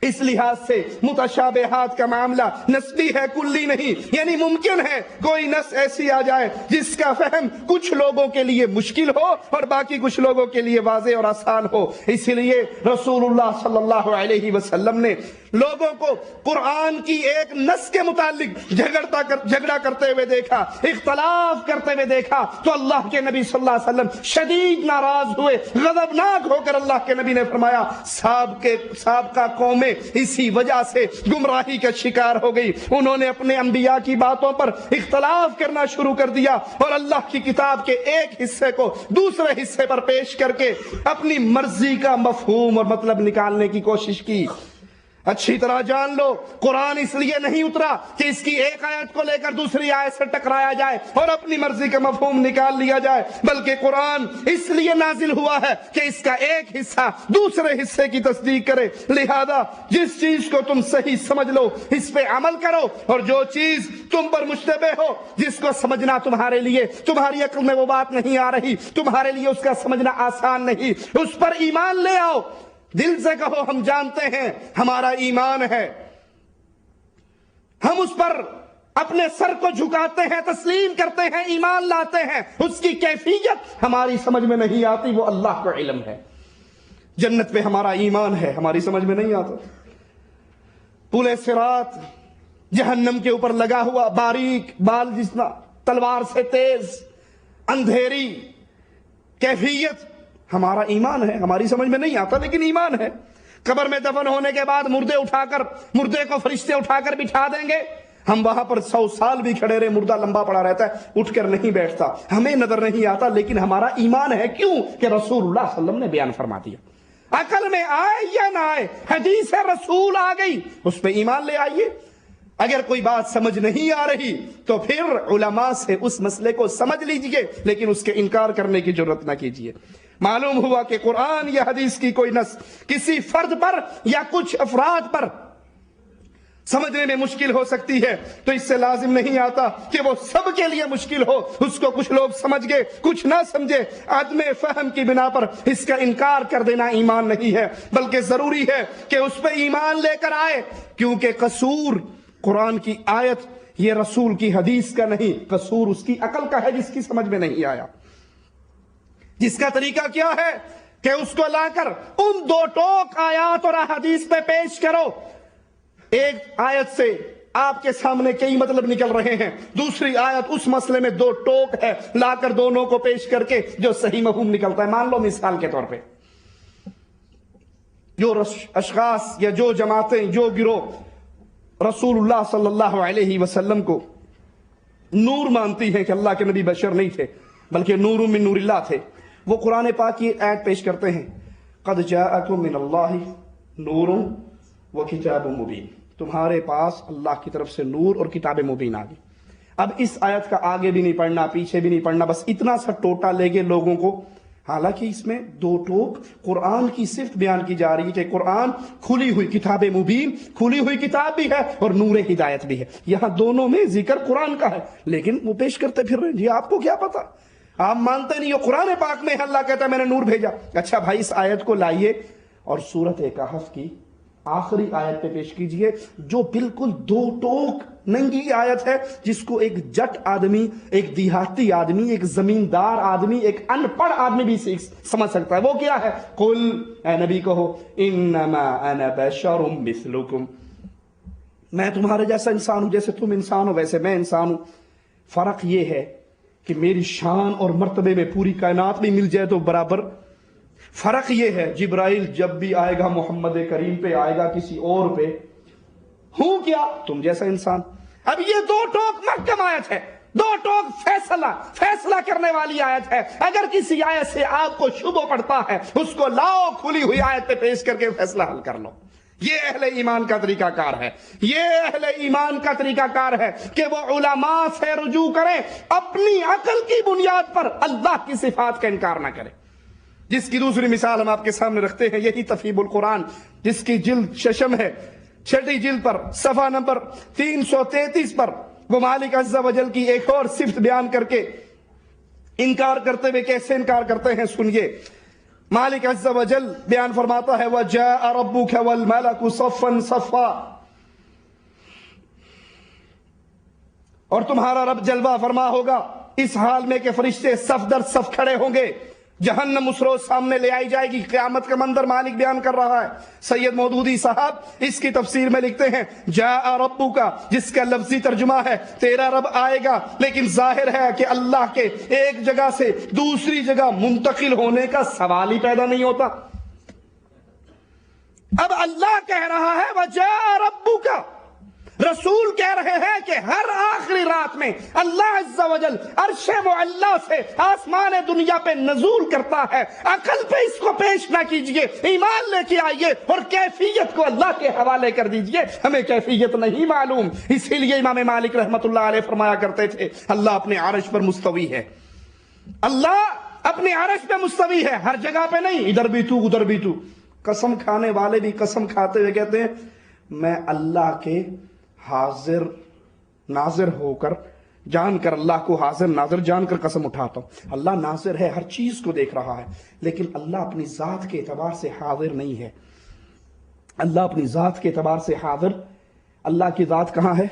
اس لحاظ سے متشابہات کا معاملہ نسبی ہے، کلی نہیں، یعنی ممکن ہے کوئی نص ایسی آ جائے جس کا فہم کچھ لوگوں کے لیے مشکل ہو اور باقی کچھ لوگوں کے لیے واضح اور آسان ہو۔ اسی لیے رسول اللہ صلی اللہ علیہ وسلم نے لوگوں کو قرآن کی ایک نص کے متعلق جھگڑا کرتے ہوئے دیکھا، اختلاف کرتے ہوئے دیکھا تو اللہ کے نبی صلی اللہ علیہ وسلم شدید ناراض ہوئے، غضبناک ہو کر اللہ کے نبی نے فرمایا سابقہ قومیں قومیں اسی وجہ سے گمراہی کا شکار ہو گئی. انہوں نے اپنے انبیاء کی باتوں پر اختلاف کرنا شروع کر دیا اور اللہ کی کتاب کے ایک حصے کو دوسرے حصے پر پیش کر کے اپنی مرضی کا مفہوم اور مطلب نکالنے کی کوشش کی. اچھی طرح جان لو قرآن اس لیے نہیں اترا کہ اس کی ایک آیت کو لے کر دوسری آیت سے ٹکرایا جائے اور اپنی مرضی کا مفہوم نکال لیا جائے، بلکہ قرآن اس لیے نازل ہوا ہے کہ اس کا ایک حصہ دوسرے حصے کی تصدیق کرے. لہذا جس چیز کو تم صحیح سمجھ لو اس پہ عمل کرو، اور جو چیز تم پر مشتبہ ہو، جس کو سمجھنا تمہارے لیے، تمہاری عقل میں وہ بات نہیں آ رہی، تمہارے لیے اس کا سمجھنا آسان نہیں، اس پر ایمان لے آؤ. دل سے کہو ہم جانتے ہیں ہمارا ایمان ہے، ہم اس پر اپنے سر کو جھکاتے ہیں، تسلیم کرتے ہیں، ایمان لاتے ہیں. اس کی کیفیت ہماری سمجھ میں نہیں آتی، وہ اللہ کا علم ہے. جنت پہ ہمارا ایمان ہے، ہماری سمجھ میں نہیں آتا. پل صراط جہنم کے اوپر لگا ہوا، باریک بال جتنا، تلوار سے تیز، اندھیری، کیفیت ہمارا ایمان ہے، ہماری سمجھ میں نہیں آتا لیکن ایمان ہے. قبر میں دفن ہونے کے بعد مردے کو فرشتے اٹھا کر بٹھا دیں گے، ہم وہاں پر 100 سال بھی کھڑے رہے، مردہ لمبا پڑا رہتا ہے، اٹھ کر نہیں بیٹھتا، ہمیں نظر نہیں آتا لیکن ہمارا ایمان ہے. کیوں کہ رسول اللہ صلی اللہ علیہ وسلم نے بیان فرما دیا. عقل میں آئے یا نہ آئے، حدیث رسول آ گئی، اس پہ ایمان لے آئیے. اگر کوئی بات سمجھ نہیں آ رہی تو پھر علماء سے اس مسئلے کو سمجھ لیجئے لیکن اس کے انکار کرنے کی جرات نہ کیجئے. معلوم ہوا کہ قرآن یا حدیث کی کوئی نص کسی فرد پر یا کچھ افراد پر سمجھنے میں مشکل ہو سکتی ہے تو اس سے لازم نہیں آتا کہ وہ سب کے لیے مشکل ہو. اس کو کچھ لوگ سمجھ گئے، کچھ نہ سمجھے، عدم فہم کی بنا پر اس کا انکار کر دینا ایمان نہیں ہے، بلکہ ضروری ہے کہ اس پہ ایمان لے کر آئے. کیونکہ قصور قرآن کی آیت یہ رسول کی حدیث کا نہیں، قصور اس کی عقل کا ہے جس کی سمجھ میں نہیں آیا. جس کا طریقہ کیا ہے کہ اس کو لا کر ان 2 ٹوک آیات اور احادیث پہ پیش کرو. ایک آیت سے آپ کے سامنے کئی مطلب نکل رہے ہیں، دوسری آیت اس مسئلے میں 2 ٹوک ہے، لا کر دونوں کو پیش کر کے جو صحیح مفہوم نکلتا ہے. مان لو مثال کے طور پہ جو اشخاص یا جو جماعتیں، جو گروہ رسول اللہ صلی اللہ علیہ وسلم کو نور مانتی ہیں کہ اللہ کے نبی بشر نہیں تھے بلکہ نور من نور اللہ تھے، وہ قرآن پاک کی آیت پیش کرتے ہیں قد جاءکم من اللہ نور و کتاب مبین، تمہارے پاس اللہ کی طرف سے نور اور کتاب مبین آ گئی. اب اس آیت کا آگے بھی نہیں پڑھنا، پیچھے بھی نہیں پڑھنا، بس اتنا سا ٹوٹا لے گے لوگوں کو. حالانکہ اس میں 2 ٹوک قرآن کی صفت بیان کی جا رہی ہے کہ قرآن کھلی ہوئی کتاب مبین، کھلی ہوئی کتاب بھی ہے اور نور ہدایت بھی ہے. یہاں دونوں میں ذکر قرآن کا ہے لیکن وہ پیش کرتے پھر رہے ہیں. جی آپ کو کیا پتا، آپ مانتے نہیں ہو، قرآن پاک میں اللہ کہتا ہے میں نے نور بھیجا. اچھا بھائی اس آیت کو لائیے اور سورۃ کہف کی آخری آیت پہ پیش کیجئے جو بالکل 2 ٹوک ننگی آیت ہے، جس کو ایک جٹ آدمی، ایک دیہاتی آدمی، ایک زمیندار آدمی، ایک ان پڑھ آدمی بھی سمجھ سکتا ہے. وہ کیا ہے؟ قل، اے نبی کہو، انما انا بشر مثلکم، میں تمہارے جیسا انسان ہوں، جیسے تم انسان ہو ویسے میں انسان ہوں. فرق یہ ہے کہ میری شان اور مرتبے میں پوری کائنات بھی مل جائے تو برابر. فرق یہ ہے جبرائیل جب بھی آئے گا محمد کریم پہ آئے گا کسی اور پہ، ہوں کیا تم جیسا انسان. اب یہ 2 ٹوک محکم آیت ہے، 2 ٹوک فیصلہ کرنے والی آیت ہے. اگر کسی آیت سے آپ کو شبہ پڑتا ہے اس کو لاؤ، کھلی ہوئی آیت پہ پیش کر کے فیصلہ حل کر لو. یہ اہل ایمان کا طریقہ کار ہے، یہ اہل ایمان کا طریقہ کار ہے کہ وہ علماء سے رجوع کریں، اپنی عقل کی بنیاد پر اللہ کی صفات کا انکار نہ کریں. جس کی دوسری مثال ہم آپ کے سامنے رکھتے ہیں، یہی تفہیم القرآن جس کی جلد 6 ہے، 6 جلد پر صفحہ نمبر 333 پر وہ مالک عز و جل کی ایک اور صفت بیان کر کے انکار کرتے ہوئے کیسے انکار کرتے ہیں سنیے. مالک عز و جل بیان فرماتا ہے وَجَاءَ رَبُّكَ وَالْمَلَكُ صَفًّا صَفًّا، اور تمہارا رب جلوہ فرما ہوگا اس حال میں کہ فرشتے صف در صف کھڑے ہوں گے. جہنم اس روز سامنے لے آئی جائے گی، قیامت کا منظر مالک بیان کر رہا ہے. سید مودودی صاحب اس کی تفسیر میں لکھتے ہیں جاء ربک، جس کا لفظی ترجمہ ہے تیرا رب آئے گا، لیکن ظاہر ہے کہ اللہ کے ایک جگہ سے دوسری جگہ منتقل ہونے کا سوال ہی پیدا نہیں ہوتا. اب اللہ کہہ رہا ہے وَجَاءَ رَبُّكَ، رسول کہہ رہے ہیں کہ ہر آخری رات میں اللہ عز و جل عرش معلیٰ سے آسمان دنیا پہ نزول کرتا ہے. عقل پہ اس کو پیش نہ کیجئے، ایمان لے کے آئیے اور کیفیت کو اللہ کے حوالے کر دیجئے. ہمیں کیفیت نہیں معلوم، اسی لیے امام مالک رحمت اللہ علیہ فرمایا کرتے تھے اللہ اپنے عرش پر مستوی ہے. اللہ اپنے عرش پہ مستوی ہے، ہر جگہ پہ نہیں، ادھر بھی تو ادھر بھی تو. قسم کھانے والے بھی قسم کھاتے ہوئے کہتے ہیں میں اللہ کے حاضر ناظر ہو کر جان کر، اللہ کو حاضر ناظر جان کر قسم اٹھاتا ہوں. اللہ ناظر ہے، ہر چیز کو دیکھ رہا ہے، لیکن اللہ اپنی ذات کے اعتبار سے حاضر نہیں ہے. اللہ اپنی ذات کے اعتبار سے حاضر، اللہ کی ذات کہاں ہے؟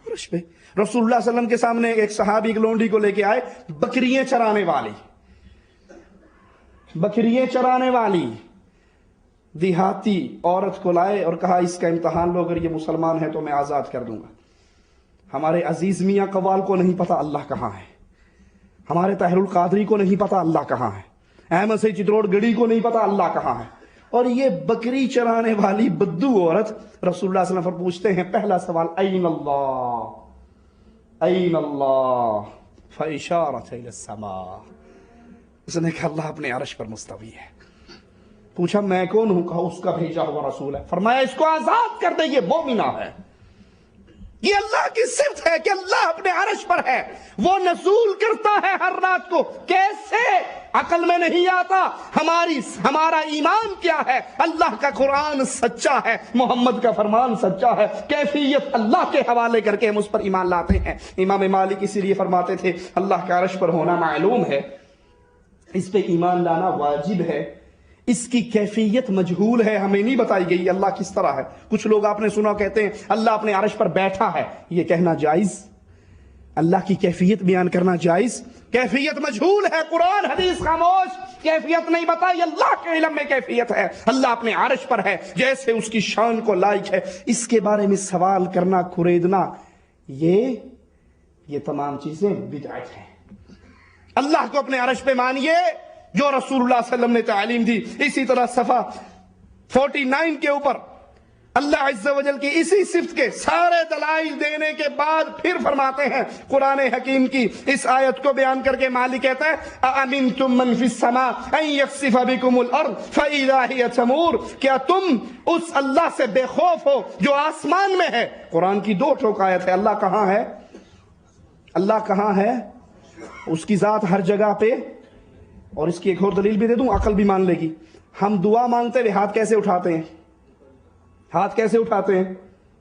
عرش پہ. رسول اللہ صلی اللہ علیہ وسلم کے سامنے ایک صحابی ایک لونڈی کو لے کے آئے، بکریاں چرانے والی، بکریاں چرانے والی دیہاتی عورت کو لائے اور کہا اس کا امتحان لو، اگر یہ مسلمان ہے تو میں آزاد کر دوں گا. ہمارے عزیز میاں قوال کو نہیں پتا اللہ کہاں ہے، ہمارے طاہر القادری کو نہیں پتا اللہ کہاں ہے، احمد سے چتروڑ گڑی کو نہیں پتا اللہ کہاں ہے، اور یہ بکری چرانے والی بدو عورت رسول اللہ صلی اللہ علیہ وسلم پوچھتے ہیں پہلا سوال این اللہ این اللہ فاشارت الی السماء. اس نے کہا اللہ اپنے عرش پر مستوی ہے. پوچھا میں کون ہوں؟ کہا اس کا بھیجا ہوا رسول ہے. فرمایا اس کو آزاد کر دے، یہ مومنہ ہے. یہ اللہ کی صفت ہے کہ اللہ اپنے عرش پر ہے، وہ نزول کرتا ہے ہر رات کو. کیسے؟ عقل میں نہیں آتا. ہمارا ایمان کیا ہے؟ اللہ کا قرآن سچا ہے، محمد کا فرمان سچا ہے. کیفیت اللہ کے حوالے کر کے ہم اس پر ایمان لاتے ہیں. امام مالک اسی لیے فرماتے تھے اللہ کا عرش پر ہونا معلوم ہے، اس پہ ایمان لانا واجب ہے. اس کی کیفیت مجہول ہے، ہمیں نہیں بتائی گئی اللہ کس طرح ہے. کچھ لوگ آپ نے سنا کہتے ہیں اللہ اپنے عرش پر بیٹھا ہے. یہ کہنا جائز؟ اللہ کی کیفیت بیان کرنا جائز؟ کیفیت مجہول ہے، قرآن حدیث خاموش. کیفیت نہیں بتائی، اللہ کے علم میں کیفیت ہے. اللہ اپنے عرش پر ہے جیسے اس کی شان کو لائق ہے. اس کے بارے میں سوال کرنا، کھریدنا، یہ تمام چیزیں بدعت ہیں. اللہ کو اپنے عرش پہ مانیے جو رسول اللہ صلی اللہ علیہ وسلم نے تعلیم دی. اسی طرح صفحہ 49 کے اوپر اللہ عز و جل کی اسی صفت کے سارے دلائل دینے کے بعد پھر فرماتے ہیں قرآن حکیم کی اس آیت کو بیان کر کے مالک کہتا ہے اَأَمِنْتُم مَّن فِي السَّمَاءِ أَن يَخْسِفَ بِكُمُ الْأَرْضَ فَإِذَا هِيَ تَمُورُ. کیا تم اس اللہ سے بے خوف ہو جو آسمان میں ہے؟ قرآن کی 2 ٹوک آیت ہے. اللہ کہاں ہے؟ اللہ کہاں ہے؟ اس کی ذات ہر جگہ پہ. اور اس کی ایک اور دلیل بھی دے دوں، عقل بھی مان لے گی. ہم دعا مانگتے ہوئے ہاتھ کیسے اٹھاتے ہیں؟ ہاتھ کیسے اٹھاتے ہیں؟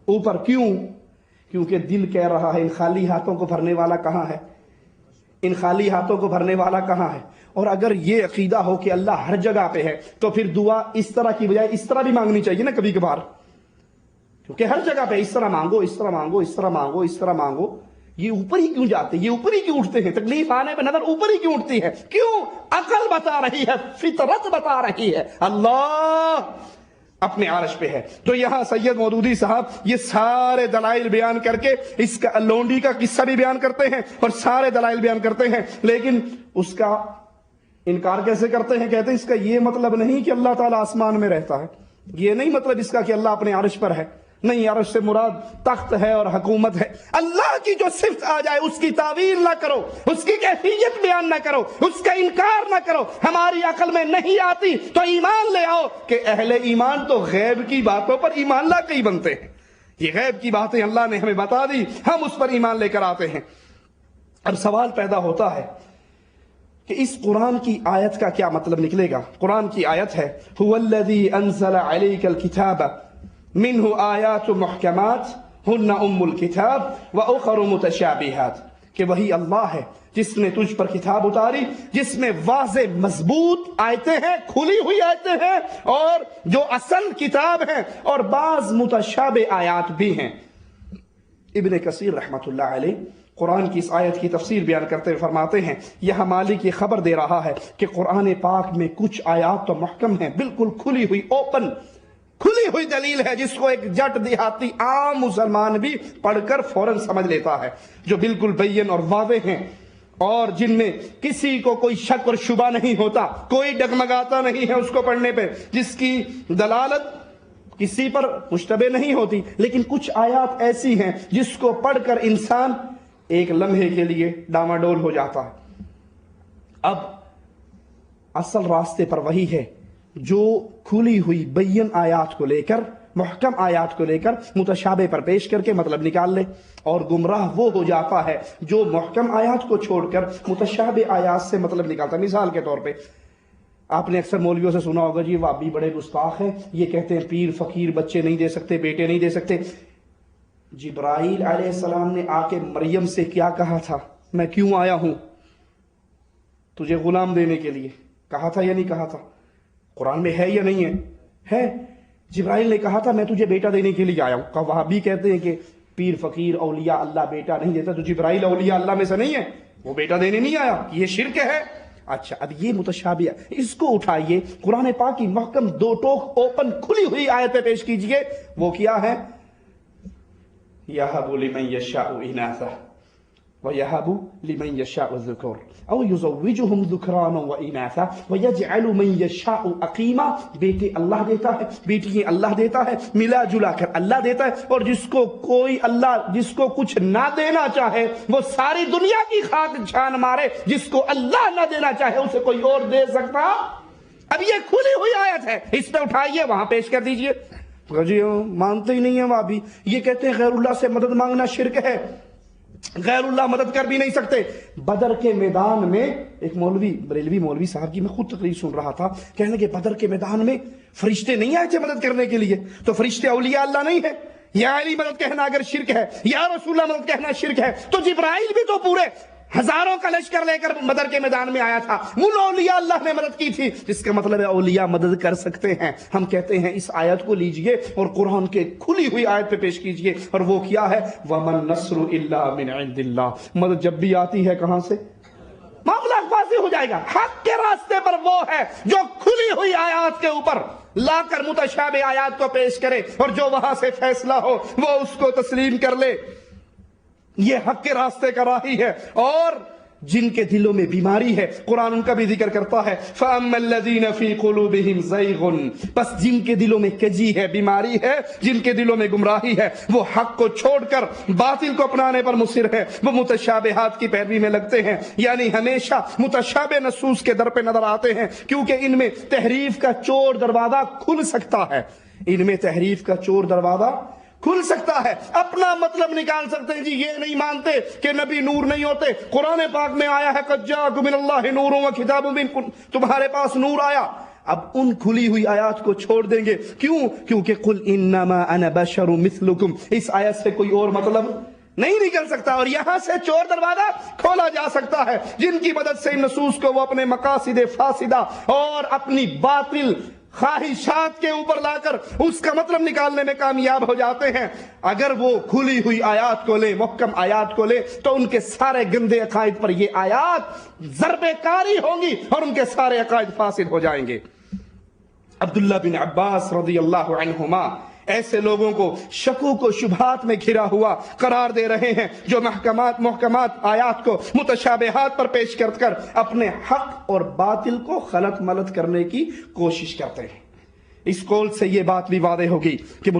اوپر. کیوں؟ کیونکہ دل کہہ رہا ہے ان خالی ہاتھوں کو بھرنے والا کہاں ہے؟ ان خالی ہاتھوں کو بھرنے والا کہاں ہے؟ اور اگر یہ عقیدہ ہو کہ اللہ ہر جگہ پہ ہے تو پھر دعا اس طرح کی بجائے اس طرح بھی مانگنی چاہیے نا کبھی کبھار. کیونکہ ہر جگہ پہ اس طرح مانگو، اس طرح مانگو، اس طرح مانگو، اس طرح مانگو. یہ اوپر ہی کیوں جاتے ہیں؟ یہ اوپر ہی کیوں اٹھتے ہیں؟ تکلیف آنے پہ نظر اوپر ہی کیوں اٹھتی ہے؟ کیوں؟ عقل بتا رہی ہے، فطرت بتا رہی ہے اللہ اپنے عرش پہ ہے. تو یہاں سید مودودی صاحب یہ سارے دلائل بیان کر کے اس کا لونڈی کا قصہ بھی بیان کرتے ہیں اور سارے دلائل بیان کرتے ہیں، لیکن اس کا انکار کیسے کرتے ہیں؟ کہتے ہیں اس کا یہ مطلب نہیں کہ اللہ تعالیٰ آسمان میں رہتا ہے، یہ نہیں مطلب اس کا کہ اللہ اپنے عرش پر ہے. نہیں، عرش سے مراد تخت ہے اور حکومت ہے. اللہ کی جو صفت آ جائے اس کی تعویل نہ کرو، اس کی کیفیت بیان نہ کرو، اس کا انکار نہ کرو. ہماری عقل میں نہیں آتی تو ایمان لے آؤ کہ اہل ایمان تو غیب کی باتوں پر ایمان لا کے ہی بنتے ہیں. یہ غیب کی باتیں اللہ نے ہمیں بتا دی، ہم اس پر ایمان لے کر آتے ہیں. اب سوال پیدا ہوتا ہے کہ اس قرآن کی آیت کا کیا مطلب نکلے گا؟ قرآن کی آیت ہے هو الذی انزل علیک الکتاب منہ آیات محکمات ہن ام الکتاب واخر متشابہات، کہ وہی اللہ ہے جس نے تجھ پر کتاب اتاری جس میں واضح مضبوط آیتیں ہیں، کھلی ہوئی آیتیں ہیں، اور جو اصل کتاب ہیں، اور بعض متشابہ آیات بھی ہیں. ابن کثیر رحمۃ اللہ علیہ قرآن کی اس آیت کی تفسیر بیان کرتے ہوئے فرماتے ہیں یہاں مالک یہ خبر دے رہا ہے کہ قرآن پاک میں کچھ آیات تو محکم ہیں، بالکل کھلی ہوئی، اوپن، کھلی ہوئی دلیل ہے جس کو ایک جٹ دیہاتی عام مسلمان بھی پڑھ کر فوراً سمجھ لیتا ہے، جو بالکل بین اور واضح ہیں اور جن میں کسی کو کوئی شک اور شبہ نہیں ہوتا، کوئی ڈگمگاتا نہیں ہے اس کو پڑھنے پہ، جس کی دلالت کسی پر مشتبہ نہیں ہوتی، لیکن کچھ آیات ایسی ہیں جس کو پڑھ کر انسان ایک لمحے کے لیے ڈاماڈول ہو جاتا ہے۔ اب اصل راستے پر وہی ہے جو کھلی ہوئی بین آیات کو لے کر، محکم آیات کو لے کر متشابہ پر پیش کر کے مطلب نکال لے، اور گمراہ وہ ہو جاتا ہے جو محکم آیات کو چھوڑ کر متشابہ آیات سے مطلب نکالتا ہے۔ مثال کے طور پہ آپ نے اکثر مولویوں سے سنا ہوگا، جی وہابی بڑے گستاخ ہیں، یہ کہتے ہیں پیر فقیر بچے نہیں دے سکتے، بیٹے نہیں دے سکتے۔ جبرائیل علیہ السلام نے آ کے مریم سے کیا کہا تھا؟ میں کیوں آیا ہوں؟ تجھے غلام دینے کے لیے کہا تھا یا نہیں کہا تھا؟ قرآن میں ہے یا نہیں ہے؟ ہے۔ جبرائیل نے کہا تھا میں تجھے بیٹا دینے کے لیے آیا ہوں۔ کہ وہابی کہتے ہیں کہ پیر فقیر اولیاء اللہ بیٹا نہیں دیتا، تو جبرائیل اولیاء اللہ میں سے نہیں ہے، وہ بیٹا دینے نہیں آیا، یہ شرک ہے۔ اچھا، اب یہ متشابہ، اس کو اٹھائیے قرآن پاک کی محکم دو ٹوک اوپن کھلی ہوئی آیت پہ پیش کیجئے۔ وہ کیا ہے؟ یَهَبُ لِمَن یَشَاءُ إِنَاثًا وَيَهَبُ لِمَن یَشَاءُ الذُّکُورَ أَوْ يُزَوِّجُهُمْ ذُکْرَانًا وَإِنَاثًا وَيَجْعَلُ مَن یَشَاءُ عَقِیمًا۔ بیٹے اللہ دیتا ہے، بیٹیاں اللہ دیتا ہے، ملا جلا کر اللہ دیتا ہے، اور جس کو کوئی اللہ جس کو کچھ نہ دینا چاہے وہ ساری دنیا کی خاک چھان مارے، جس کو اللہ نہ دینا چاہے اسے کوئی اور دے سکتا؟ اب یہ کھلی ہوئی آیت ہے، اس پہ اٹھائیے وہاں پیش کر دیجئے۔ جی مانتے ہی نہیں ہیں وہابی، یہ کہتے ہیں غیر اللہ سے مدد مانگنا شرک ہے، غیر اللہ مدد کر بھی نہیں سکتے۔ بدر کے میدان میں ایک مولوی، بریلوی مولوی صاحب کی میں خود تقریر سن رہا تھا، کہنے لگے بدر کے میدان میں فرشتے نہیں آئے تھے مدد کرنے کے لیے، تو فرشتے اولیاء اللہ نہیں ہے؟ یا علی مدد کہنا اگر شرک ہے، یا رسول اللہ مدد کہنا شرک ہے، تو جبرائیل بھی تو پورے ہزاروں کا لشکر لے کر بدر کے میدان میں آیا تھا، وہ اولیاء اللہ نے مدد کی تھی، جس کا مطلب ہے اولیاء مدد کر سکتے ہیں۔ ہم کہتے ہیں اس آیت کو لیجئے اور قرآن کے کھلی ہوئی آیت پہ پیش کیجئے، اور وہ کیا ہے؟ وَمَن نَصْرُ إِلَّا مِنْ عِنْدِ اللَّهِ۔ مدد جب بھی آتی ہے کہاں سے؟ معاملہ واضح ہو جائے گا۔ حق کے راستے پر وہ ہے جو کھلی ہوئی آیات کے اوپر لا کر متشابہ آیات کو پیش کرے، اور جو وہاں سے فیصلہ ہو وہ اس کو تسلیم کر لے۔ یہ حق کے راستے کا راہی ہے۔ اور جن کے دلوں میں بیماری ہے، قرآن ان کا بھی ذکر کرتا ہے، فَأَمَّا الَّذِينَ فِي قُلُوبِهِمْ زَيْغٌ، بس جن کے دلوں میں کجی ہے، بیماری ہے، جن کے دلوں میں گمراہی ہے، وہ حق کو چھوڑ کر باطل کو اپنانے پر مصر ہے، وہ متشابہات کی پیروی میں لگتے ہیں، یعنی ہمیشہ متشابہ نصوص کے در پہ نظر آتے ہیں، کیونکہ ان میں تحریف کا چور دروازہ کھل سکتا ہے، ان میں تحریف کا چور دروازہ کھل سکتا ہے، اپنا مطلب نکال سکتے ہیں۔ جی یہ نہیں مانتے کہ نبی نور نہیں ہوتے، قرآن پاک میں آیا ہے قد جاءکم من اللہ نور وکتاب مبین، تمہارے پاس نور آیا۔ اب ان کھلی ہوئی آیات کو چھوڑ دیں گے، کیوں؟ کیونکہ قل انما انا بشر مثلکم، اس آیت سے کوئی اور مطلب نہیں نکل سکتا، اور یہاں سے چور دروازہ کھولا جا سکتا ہے، جن کی مدد سے ان نصوص کو وہ اپنے مقاصد فاسدہ اور اپنی باطل خواہشات کے اوپر لا کر اس کا مطلب نکالنے میں کامیاب ہو جاتے ہیں۔ اگر وہ کھلی ہوئی آیات کو لے، محکم آیات کو لے، تو ان کے سارے گندے عقائد پر یہ آیات ضرب کاری ہوں گی اور ان کے سارے عقائد فاسد ہو جائیں گے۔ عبداللہ بن عباس رضی اللہ عنہما ایسے لوگوں کو شکوک و شبہات میں گھرا ہوا قرار دے رہے ہیں جو محکمات آیات کو متشابہات پر پیش کر اپنے حق اور باطل کو خلط ملط کرنے کی کوشش کرتے ہیں۔ اس قول سے یہ بات بھی واضح ہوگی کہ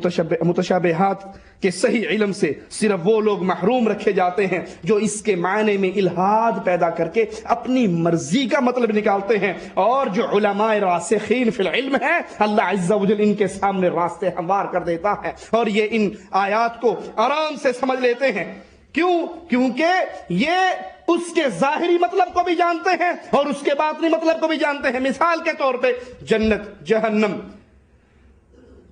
متشابہات کے صحیح علم سے صرف وہ لوگ محروم رکھے جاتے ہیں جو اس کے معنی میں الہاد پیدا کر کے اپنی مرضی کا مطلب نکالتے ہیں، اور جو علماء راسخین فی العلم ہیں اللہ عز و جل ان کے سامنے راستے ہموار کر دیتا ہے، اور یہ ان آیات کو آرام سے سمجھ لیتے ہیں۔ کیوں؟ کیونکہ یہ اس کے ظاہری مطلب کو بھی جانتے ہیں اور اس کے باطنی مطلب کو بھی جانتے ہیں۔ مثال کے طور پہ جنت، جہنم،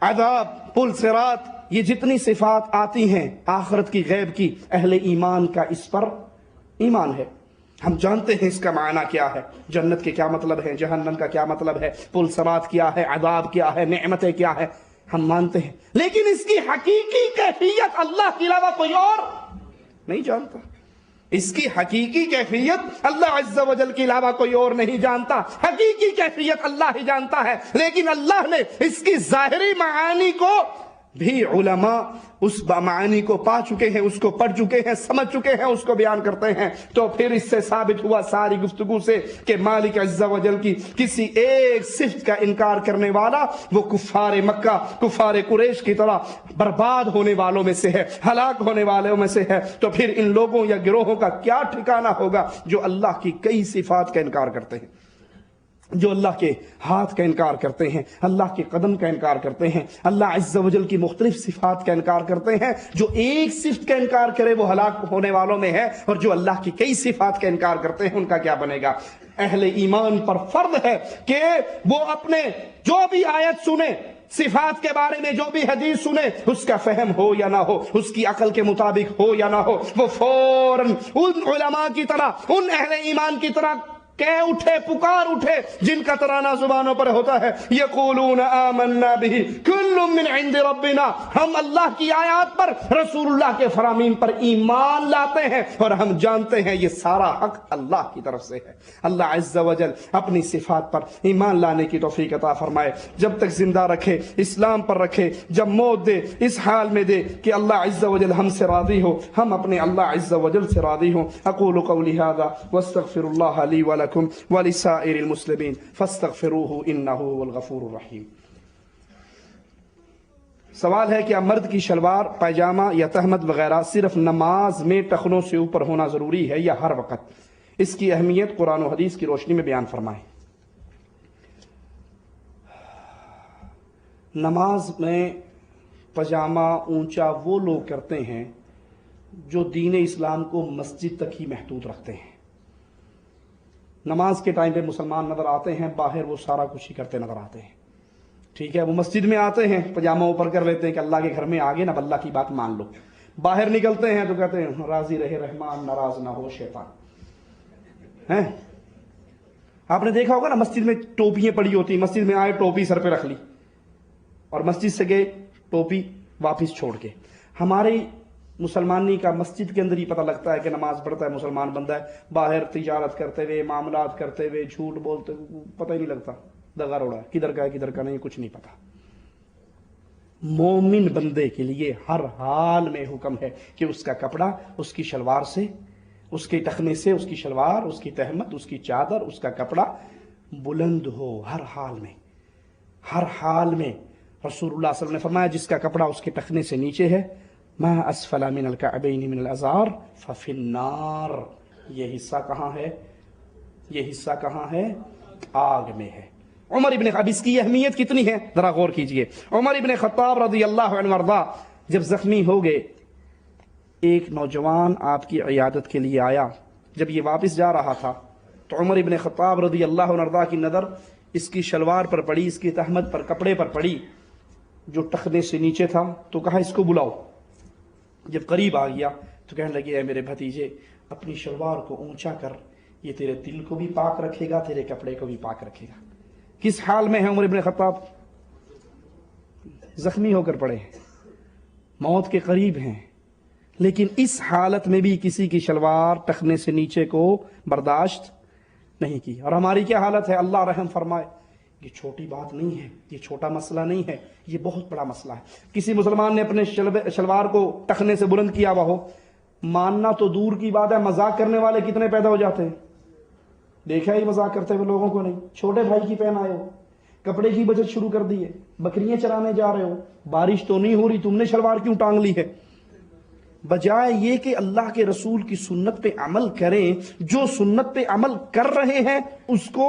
عذاب، پل صراط، یہ جتنی صفات آتی ہیں آخرت کی، غیب کی، اہل ایمان کا اس پر ایمان ہے۔ ہم جانتے ہیں اس کا معنی کیا ہے، جنت کے کیا مطلب ہے، جہنم کا کیا مطلب ہے، پل صراط کیا ہے، عذاب کیا ہے، نعمتیں کیا ہے، ہم مانتے ہیں، لیکن اس کی حقیقی کیفیت اللہ کے علاوہ کوئی اور نہیں جانتا۔ اس کی حقیقی کیفیت اللہ عز و جل کے علاوہ کوئی اور نہیں جانتا، حقیقی کیفیت اللہ ہی جانتا ہے، لیکن اللہ نے اس کی ظاہری معانی کو بھی علماء اس معانی کو پا چکے ہیں، اس کو پڑھ چکے ہیں، سمجھ چکے ہیں، اس کو بیان کرتے ہیں، تو پھر اس سے ثابت ہوا ساری گفتگو سے کہ مالک عز و جل کی کسی ایک صفت کا انکار کرنے والا وہ کفار مکہ، کفار قریش کی طرح برباد ہونے والوں میں سے ہے، ہلاک ہونے والوں میں سے ہے۔ تو پھر ان لوگوں یا گروہوں کا کیا ٹھکانہ ہوگا جو اللہ کی کئی صفات کا انکار کرتے ہیں، جو اللہ کے ہاتھ کا انکار کرتے ہیں، اللہ کے قدم کا انکار کرتے ہیں، اللہ عز و جل کی مختلف صفات کا انکار کرتے ہیں۔ جو ایک صفت کا انکار کرے وہ ہلاک ہونے والوں میں ہے، اور جو اللہ کی کئی صفات کا انکار کرتے ہیں ان کا کیا بنے گا؟ اہل ایمان پر فرض ہے کہ وہ اپنے جو بھی آیت سنے، صفات کے بارے میں جو بھی حدیث سنے، اس کا فہم ہو یا نہ ہو، اس کی عقل کے مطابق ہو یا نہ ہو، وہ فوراً ان علماء کی طرح، ان اہل ایمان کی طرح کہہ اٹھے، پکار اٹھے جن کا ترانہ زبانوں پر ہوتا ہے، یقولون آمنا به کل من عند ربنا، ہم اللہ کی آیات پر، رسول اللہ کے فرامین پر ایمان لاتے ہیں، اور ہم جانتے ہیں یہ سارا حق اللہ کی طرف سے ہے۔ اللہ عز و جل اپنی صفات پر ایمان لانے کی توفیق عطا فرمائے، جب تک زندہ رکھے، اسلام پر رکھے، جب موت دے اس حال میں دے کہ اللہ عز و جل ہم سے راضی ہو، ہم اپنے اللہ عز و جل سے راضی ہوں۔ اقول قولی هذا واستغفر اللہ لی ولکم ولسائر المسلمین فاستغفروہ انہ هو الغفور الرحیم۔ سوال ہے کیا مرد کی شلوار، پائجامہ یا تہمت وغیرہ صرف نماز میں ٹخنوں سے اوپر ہونا ضروری ہے یا ہر وقت؟ اس کی اہمیت قرآن و حدیث کی روشنی میں بیان فرمائیں۔ نماز میں پجامہ اونچا وہ لوگ کرتے ہیں جو دین اسلام کو مسجد تک ہی محدود رکھتے ہیں۔ نماز کے ٹائم پہ مسلمان نظر آتے ہیں، باہر وہ سارا کچھ ہی کرتے نظر آتے ہیں، ٹھیک ہے، وہ مسجد میں آتے ہیں پجامہ اوپر کر لیتے ہیں کہ اللہ کے گھر میں آگے نا اللہ کی بات مان لو، باہر نکلتے ہیں تو کہتے ہیں راضی رہے رحمان، ناراض نہ ہو شیطان۔ ہیں آپ نے دیکھا ہوگا نا مسجد میں ٹوپیاں پڑی ہوتی، مسجد میں آئے ٹوپی سر پہ رکھ لی اور مسجد سے گئے ٹوپی واپس چھوڑ کے۔ ہمارے مسلمانی کا مسجد کے اندر ہی پتہ لگتا ہے کہ نماز پڑھتا ہے، مسلمان بندہ ہے، باہر تجارت کرتے ہوئے، معاملات کرتے ہوئے، جھوٹ بولتے ہوئے پتہ ہی نہیں لگتا، دغا روڑا کدھر کا ہے کدھر کا نہیں، کچھ نہیں پتا۔ مومن بندے کے لیے ہر حال میں حکم ہے کہ اس کا کپڑا اس کی شلوار سے، اس کے ٹخنے سے، اس کی شلوار، اس کی تہمت، اس کی چادر، اس کا کپڑا بلند ہو، ہر حال میں، ہر حال میں۔ رسول اللہ صلی اللہ علیہ وسلم نے فرمایا جس کا کپڑا اس کے ٹخنے سے نیچے ہے، ما اسفل من الکعبین من الازار ففی النار، یہ حصہ کہاں ہے؟ یہ حصہ کہاں ہے؟ آگ میں ہے۔ عمر ابن اب اس کی اہمیت کتنی ہے ذرا غور کیجئے۔ عمر ابن خطاب رضی اللہ عنہ وارضا جب زخمی ہو گئے، ایک نوجوان آپ کی عیادت کے لیے آیا، جب یہ واپس جا رہا تھا تو عمر ابن خطاب رضی اللہ عنہ وارضا کی نظر اس کی شلوار پر پڑی، اس کی تہمت پر، کپڑے پر پڑی جو ٹخنے سے نیچے تھا، تو کہا اس کو بلاؤ۔ جب قریب آ گیا تو کہنے لگے اے میرے بھتیجے اپنی شلوار کو اونچا کر، یہ تیرے دل کو بھی پاک رکھے گا، تیرے کپڑے کو بھی پاک رکھے گا۔ کس حال میں ہے عمر ابن خطاب؟ زخمی ہو کر پڑے ہیں، موت کے قریب ہیں، لیکن اس حالت میں بھی کسی کی شلوار ٹخنے سے نیچے کو برداشت نہیں کی۔ اور ہماری کیا حالت ہے؟ اللہ رحم فرمائے، یہ چھوٹی بات نہیں ہے، یہ چھوٹا مسئلہ نہیں ہے، یہ بہت بڑا مسئلہ ہے۔ کسی مسلمان نے اپنے شلوار کو ٹخنے سے بلند کیا ہوا ہو، ماننا تو دور کی بات ہے، مذاق کرنے والے کتنے پیدا ہو جاتے ہیں۔ دیکھا ہی مذاق کرتے ہوئے لوگوں کو نہیں؟ چھوٹے بھائی کی پہن آئے ہو، کپڑے کی بچت شروع کر دی ہے، بکریاں چرانے جا رہے ہو، بارش تو نہیں ہو رہی، تم نے شلوار کیوں ٹانگ لی ہے؟ بجائے یہ کہ اللہ کے رسول کی سنت پہ عمل کریں، جو سنت پہ عمل کر رہے ہیں اس کو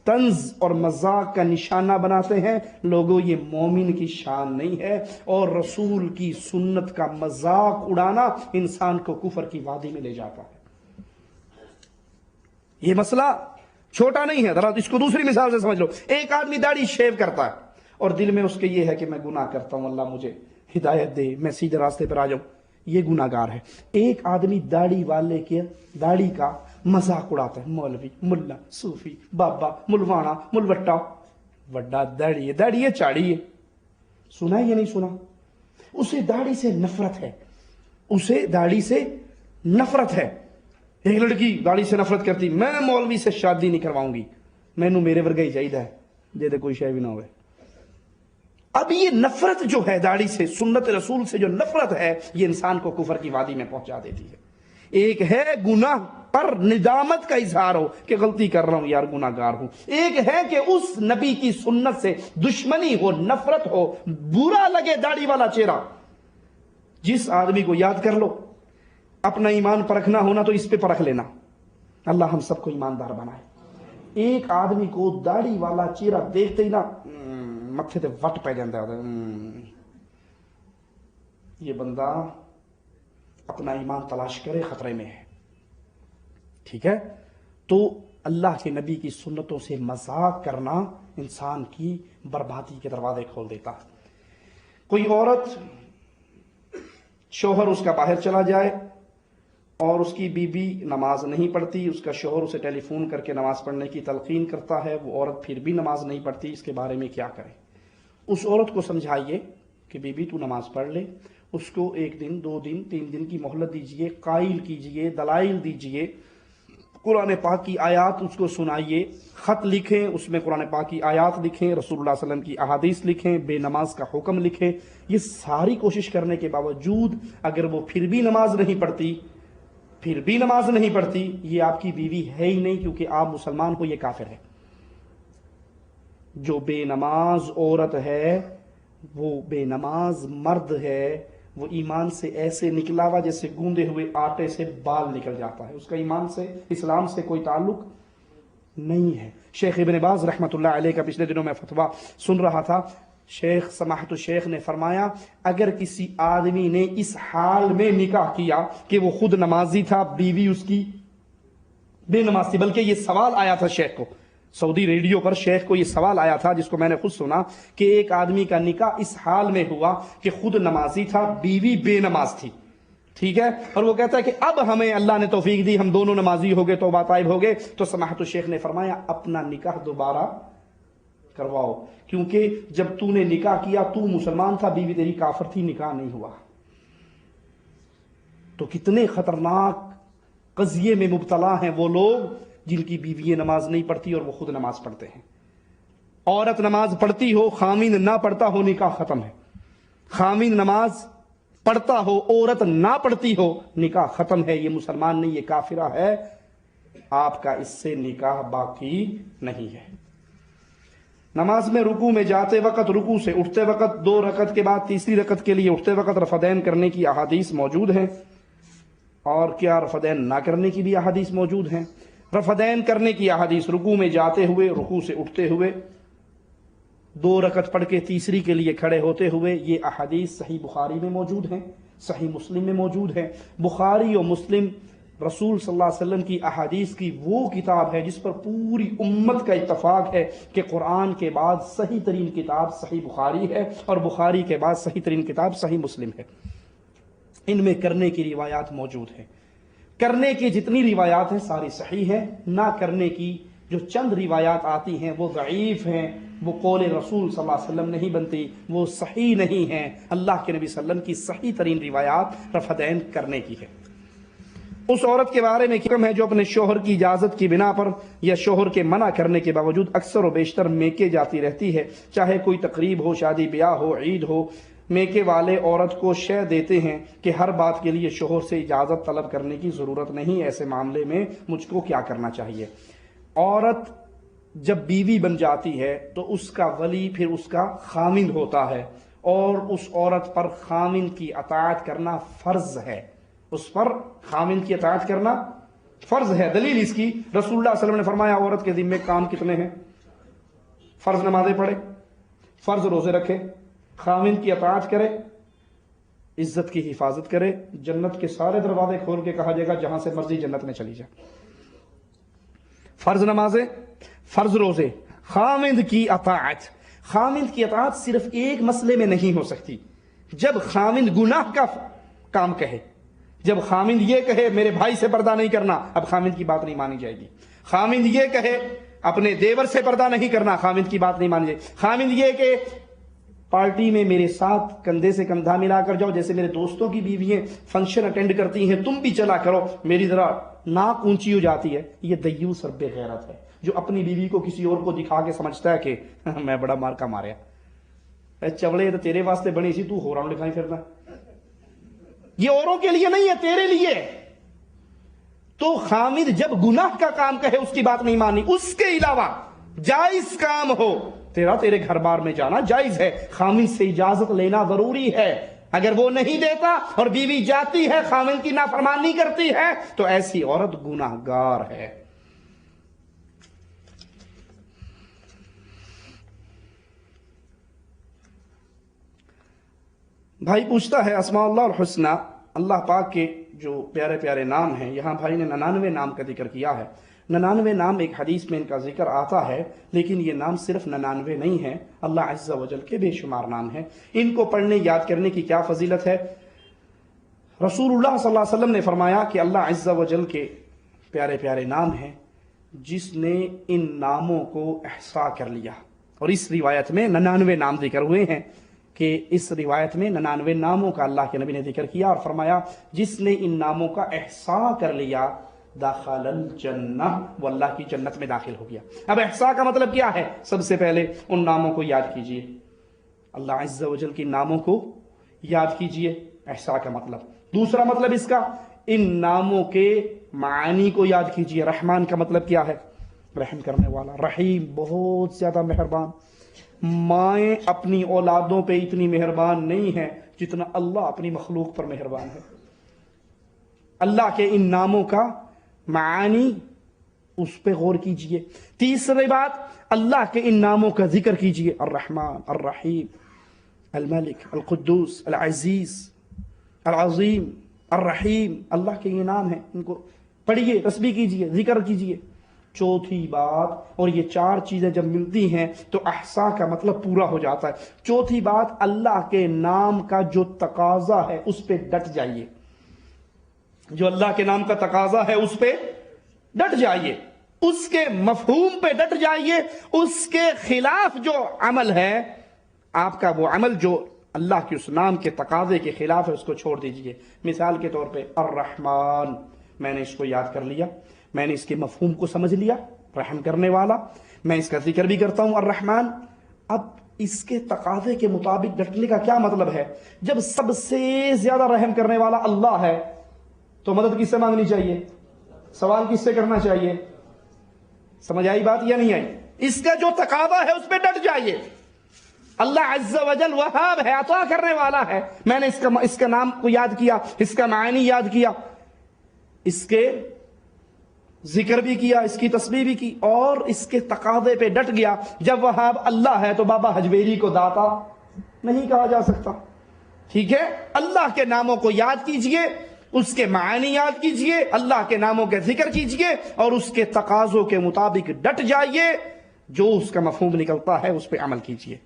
طنز اور مذاق کا نشانہ بناتے ہیں۔ لوگوں یہ مومن کی شان نہیں ہے، اور رسول کی سنت کا مذاق اڑانا انسان کو کفر کی وادی میں لے جاتا ہے۔ یہ مسئلہ چھوٹا نہیں ہے، ذرا اس کو دوسری مثال سے سمجھ لو۔ ایک آدمی داڑھی شیو کرتا ہے اور دل میں اس کے یہ ہے کہ میں گناہ کرتا ہوں، اللہ مجھے ہدایت دے، میں سیدھے راستے پر آ جاؤں، یہ گناہ گار ہے۔ ایک آدمی داڑھی والے کے داڑھی کا مذاق اڑاتا ہے، مولوی، ملا، صوفی، بابا، ملوانا، ملوٹا، وڈا داڑھی ہے، داڑھی ہے، چاڑی ہے۔ سنا ہے یا نہیں سنا؟ اسے داڑھی سے نفرت ہے، اسے داڑھی سے نفرت ہے۔ ایک لڑکی داڑھی سے نفرت کرتی، میں مولوی سے شادی نہیں کرواؤں گی، مینوں میرے ورگا ہی چاہیے، دے دے کوئی شے بھی نہ ہوئے۔ اب یہ نفرت جو ہے داڑھی سے، سنت رسول سے جو نفرت ہے، یہ انسان کو کفر کی وادی میں پہنچا دیتی ہے۔ ایک ہے گناہ پر ندامت کا اظہار ہو کہ غلطی کر رہا ہوں یار، گناہ گار ہوں، ایک ہے کہ اس نبی کی سنت سے دشمنی ہو، نفرت ہو، برا لگے داڑھی والا چہرہ۔ جس آدمی کو یاد کر لو، اپنا ایمان پرکھنا ہونا تو اس پہ پرکھ لینا، اللہ ہم سب کو ایماندار بنائے۔ ایک آدمی کو داڑھی والا چہرہ دیکھتے ہی نا متھے تے وٹ پہ جاتا ہے، یہ بندہ اپنا ایمان تلاش کرے، خطرے میں ہے۔ ٹھیک ہے، تو اللہ کے نبی کی سنتوں سے مذاق کرنا انسان کی بربادی کے دروازے کھول دیتا ہے۔ کوئی عورت، شوہر اس کا باہر چلا جائے اور اس کی بیوی نماز نہیں پڑھتی، اس کا شوہر اسے ٹیلی فون کر کے نماز پڑھنے کی تلقین کرتا ہے، وہ عورت پھر بھی نماز نہیں پڑھتی، اس کے بارے میں کیا کرے؟ اس عورت کو سمجھائیے کہ بیوی تو نماز پڑھ لے، اس کو 1 دن 2 دن 3 دن کی مہلت دیجئے، قائل کیجئے، دلائل دیجئے، قرآن پاک کی آیات اس کو سنائیے، خط لکھیں، اس میں قرآن پاک کی آیات لکھیں، رسول اللہ صلی اللہ علیہ وسلم کی احادیث لکھیں، بے نماز کا حکم لکھیں۔ یہ ساری کوشش کرنے کے باوجود اگر وہ پھر بھی نماز نہیں پڑھتی، یہ آپ کی بیوی ہے ہی نہیں، کیونکہ آپ مسلمان ہو، یہ کافر ہے۔ جو بے نماز عورت ہے، وہ بے نماز مرد ہے، وہ ایمان سے ایسے نکلا ہوا جیسے گوندے ہوئے آٹے سے بال نکل جاتا ہے، اس کا ایمان سے، اسلام سے کوئی تعلق نہیں ہے۔ شیخ ابن باز رحمۃ اللہ علیہ کا پچھلے دنوں میں فتویٰ سن رہا تھا، شیخ سماحت الشیخ نے فرمایا اگر کسی آدمی نے اس حال میں نکاح کیا کہ وہ خود نمازی تھا، بیوی اس کی بے نماز تھی، بلکہ یہ سوال آیا تھا شیخ کو، سعودی ریڈیو پر شیخ کو یہ سوال آیا تھا جس کو میں نے خود سنا، کہ ایک آدمی کا نکاح اس حال میں ہوا کہ خود نمازی تھا، بیوی بے نماز تھی، ٹھیک ہے، اور وہ کہتا ہے کہ اب ہمیں اللہ نے توفیق دی، ہم دونوں نمازی ہو گئے، توبہ طائب ہو گئے، تو سماحت الشیخ نے فرمایا اپنا نکاح دوبارہ کرواؤ، کیونکہ جب تو نے نکاح کیا تو مسلمان تھا، بیوی تیری کافر تھی، نکاح نہیں ہوا۔ تو کتنے خطرناک قضیے میں مبتلا ہیں وہ لوگ جن کی بیوی نماز نہیں پڑھتی اور وہ خود نماز پڑھتے ہیں۔ عورت نماز پڑھتی ہو، خامند نہ پڑھتا ہو، نکاح ختم ہے۔ خامند نماز پڑھتا ہو، عورت نہ پڑھتی ہو، نکاح ختم ہے، یہ مسلمان نہیں، یہ کافرہ ہے، آپ کا اس سے نکاح باقی نہیں ہے۔ نماز میں رکوع میں جاتے وقت، رکوع سے اٹھتے وقت، 2 رکعت کے بعد تیسری رکعت کے لیے اٹھتے وقت رفعین کرنے کی احادیث موجود ہیں، اور کیا رفعین نہ کرنے کی بھی احادیث موجود ہیں؟ رفعین کرنے کی احادیث رکوع میں جاتے ہوئے، رکوع سے اٹھتے ہوئے، 2 رکعت پڑھ کے تیسری کے لیے کھڑے ہوتے ہوئے، یہ احادیث صحیح بخاری میں موجود ہیں، صحیح مسلم میں موجود ہیں۔ بخاری اور مسلم رسول صلی اللہ علیہ وسلم کی احادیث کی وہ کتاب ہے جس پر پوری امت کا اتفاق ہے کہ قرآن کے بعد صحیح ترین کتاب صحیح بخاری ہے، اور بخاری کے بعد صحیح ترین کتاب صحیح مسلم ہے۔ ان میں کرنے کی روایات موجود ہیں، کرنے کی جتنی روایات ہیں ساری صحیح ہیں، نہ کرنے کی جو چند روایات آتی ہیں وہ ضعیف ہیں، وہ قول رسول صلی اللہ علیہ وسلم نہیں بنتی، وہ صحیح نہیں ہیں۔ اللہ کے نبی صلی اللہ علیہ وسلم کی صحیح ترین روایات رفعین کرنے کی ہے۔ اس عورت کے بارے میں حکم ہے جو اپنے شوہر کی اجازت کی بنا پر یا شوہر کے منع کرنے کے باوجود اکثر و بیشتر میکے جاتی رہتی ہے، چاہے کوئی تقریب ہو، شادی بیاہ ہو، عید ہو، میکے والے عورت کو شے دیتے ہیں کہ ہر بات کے لیے شوہر سے اجازت طلب کرنے کی ضرورت نہیں، ایسے معاملے میں مجھ کو کیا کرنا چاہیے؟ عورت جب بیوی بن جاتی ہے تو اس کا ولی پھر اس کا خامند ہوتا ہے، اور اس عورت پر خامند کی اطاعت کرنا فرض ہے، اس پر خامند کی اطاعت کرنا فرض ہے۔ دلیل اس کی رسول اللہ صلی اللہ علیہ وسلم نے فرمایا عورت کے ذمے کام کتنے ہیں؟ فرض نمازیں پڑھے، فرض روزے رکھے، خامند کی اطاعت کرے، عزت کی حفاظت کرے، جنت کے سارے دروازے کھول کے کہا جائے گا جہاں سے مرضی جنت میں چلی جائے۔ فرض نمازیں، فرض روزے، خامند کی اطاعت۔ خامند کی اطاعت صرف ایک مسئلے میں نہیں ہو سکتی، جب خامند گناہ کا کام کہے، جب خامند یہ کہے میرے بھائی سے پردہ نہیں کرنا، اب خامند کی بات نہیں مانی جائے گی۔ خامند یہ کہے اپنے دیور سے پردہ نہیں کرنا، خامند کی بات نہیں مانی جائے گی۔ خامند یہ کہ پارٹی میں میرے ساتھ کندھے سے کندھا ملا کر جاؤ، جیسے میرے دوستوں کی بیوییں فنکشن اٹینڈ کرتی ہیں تم بھی چلا کرو، میری ذرا ناک اونچی ہو جاتی ہے، یہ دیوس رب غیرت ہے جو اپنی بیوی کو کسی اور کو دکھا کے سمجھتا ہے کہ میں بڑا مار کا ماریا۔ اے چوڑے تو تیرے واسطے بنی سی، تو ہوراں لکھائی پھرنا، یہ اوروں کے لیے نہیں ہے، تیرے لیے۔ تو خامد جب گناہ کا کام کہے اس کی بات نہیں مانی، اس کے علاوہ جائز کام ہو، تیرے گھر بار میں جانا جائز ہے، خامد سے اجازت لینا ضروری ہے۔ اگر وہ نہیں دیتا اور بیوی جاتی ہے، خامد کی نافرمانی کرتی ہے، تو ایسی عورت گناہ گار ہے۔ بھائی پوچھتا ہے اسماء اللہ الحسنی، اللہ پاک کے جو پیارے پیارے نام ہیں، یہاں بھائی نے 99 نام کا ذکر کیا ہے۔ 99 نام ایک حدیث میں ان کا ذکر آتا ہے، لیکن یہ نام صرف 99 نہیں ہیں، اللہ عز و جل کے بے شمار نام ہیں۔ ان کو پڑھنے یاد کرنے کی کیا فضیلت ہے؟ رسول اللہ صلی اللہ علیہ وسلم نے فرمایا کہ اللہ عز و جل کے پیارے پیارے نام ہیں، جس نے ان ناموں کو احصا کر لیا۔ اور اس روایت میں 99 نام ذکر ہوئے ہیں، کہ اس روایت میں 99 ناموں کا اللہ کے نبی نے ذکر کیا اور فرمایا جس نے ان ناموں کا احصا کر لیا داخل الجنہ، وہ اللہ کی جنت میں داخل ہو گیا۔ اب احصا کا مطلب کیا ہے؟ سب سے پہلے ان ناموں کو یاد کیجئے، اللہ عز و جل کی ناموں کو یاد کیجئے، احصا کا مطلب۔ دوسرا مطلب اس کا، ان ناموں کے معانی کو یاد کیجئے۔ رحمان کا مطلب کیا ہے؟ رحم کرنے والا۔ رحیم، بہت زیادہ مہربان۔ مائیں اپنی اولادوں پہ اتنی مہربان نہیں ہیں جتنا اللہ اپنی مخلوق پر مہربان ہے۔ اللہ کے ان ناموں کا معانی، اس پہ غور کیجئے۔ تیسری بات، اللہ کے ان ناموں کا ذکر کیجئے، الرحمن، الرحیم، الملک، القدوس، العزیز، العظیم، الرحیم، اللہ کے یہ نام ہیں، ان کو پڑھیے، تسبیح کیجئے، ذکر کیجئے۔ چوتھی بات، اور یہ 4 چیزیں جب ملتی ہیں تو احصا کا مطلب پورا ہو جاتا ہے۔ چوتھی بات، اللہ کے نام کا جو تقاضا ہے اس پہ ڈٹ جائیے، جو اللہ کے نام کا تقاضا ہے اس پہ ڈٹ جائیے، اس کے مفہوم پہ ڈٹ جائیے، اس کے خلاف جو عمل ہے آپ کا، وہ عمل جو اللہ کے اس نام کے تقاضے کے خلاف ہے اس کو چھوڑ دیجئے۔ مثال کے طور پہ الرحمن، میں نے اس کو یاد کر لیا، میں نے اس کے مفہوم کو سمجھ لیا، رحم کرنے والا، میں اس کا ذکر بھی کرتا ہوں الرحمن۔ اب اس کے تقاضے کے مطابق ڈٹنے کا کیا مطلب ہے؟ جب سب سے زیادہ رحم کرنے والا اللہ ہے تو مدد کس سے مانگنی چاہیے؟ سوال کس سے کرنا چاہیے؟ سمجھ آئی بات یا نہیں آئی؟ اس کا جو تقاضا ہے اس پہ ڈٹ جائیے۔ اللہ عز و جل وہاب ہے، عطا کرنے والا ہے، میں نے اس کا نام کو یاد کیا، اس کا معنی یاد کیا، اس کے ذکر بھی کیا، اس کی تسبیح بھی کی، اور اس کے تقاضے پہ ڈٹ گیا۔ جب وہاب اللہ ہے تو بابا حجویری کو داتا نہیں کہا جا سکتا، ٹھیک ہے؟ اللہ کے ناموں کو یاد کیجئے، اس کے معنی یاد کیجئے، اللہ کے ناموں کے ذکر کیجئے، اور اس کے تقاضوں کے مطابق ڈٹ جائیے، جو اس کا مفہوم نکلتا ہے اس پہ عمل کیجئے۔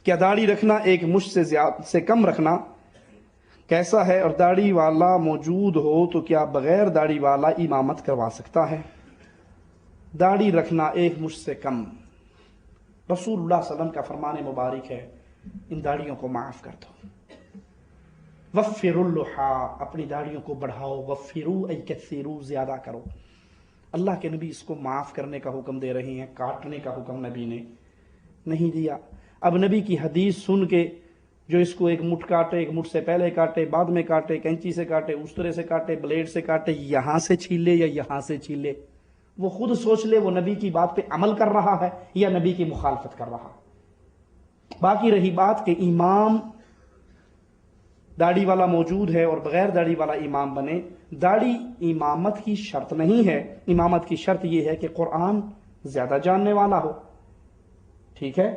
کیا داڑھی رکھنا ایک مشت سے کم رکھنا کیسا ہے؟ اور داڑھی والا موجود ہو تو کیا بغیر داڑھی والا امامت کروا سکتا ہے؟ داڑھی رکھنا ایک مشت سے کم، رسول اللہ صلی اللہ علیہ وسلم کا فرمان مبارک ہے، ان داڑھیوں کو معاف کر دو۔ وفروا اللحى، اپنی داڑھیوں کو بڑھاؤ، وفروا ای کثروا، زیادہ کرو۔ اللہ کے نبی اس کو معاف کرنے کا حکم دے رہے ہیں، کاٹنے کا حکم نبی نے نہیں دیا۔ اب نبی کی حدیث سن کے جو اس کو ایک مٹھ کاٹے، ایک مٹھ سے پہلے کاٹے، بعد میں کاٹے، کینچی سے کاٹے، اس طرح سے کاٹے، بلیڈ سے کاٹے، یہاں سے چھیل لے یا یہاں سے چھیل لے، وہ خود سوچ لے وہ نبی کی بات پہ عمل کر رہا ہے یا نبی کی مخالفت کر رہا ہے۔ باقی رہی بات کہ امام داڑھی والا موجود ہے اور بغیر داڑھی والا امام بنے، داڑھی امامت کی شرط نہیں ہے۔ امامت کی شرط یہ ہے کہ قرآن زیادہ جاننے والا ہو، ٹھیک ہے؟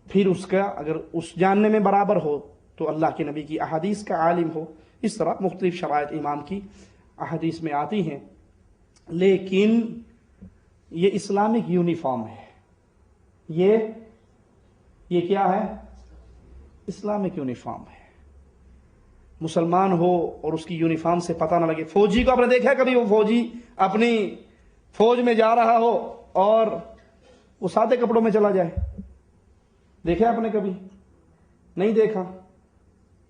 پھر اس کا اگر اس جاننے میں برابر ہو تو اللہ کے نبی کی احادیث کا عالم ہو۔ اس طرح مختلف شرائط امام کی احادیث میں آتی ہیں، لیکن یہ اسلامک یونیفارم ہے، یہ کیا ہے؟ اسلامک یونیفارم ہے۔ مسلمان ہو اور اس کی یونیفارم سے پتہ نہ لگے۔ فوجی کو آپ نے دیکھا ہے کبھی؟ وہ فوجی اپنی فوج میں جا رہا ہو اور وہ سادے کپڑوں میں چلا جائے، دیکھا آپ نے کبھی؟ نہیں دیکھا۔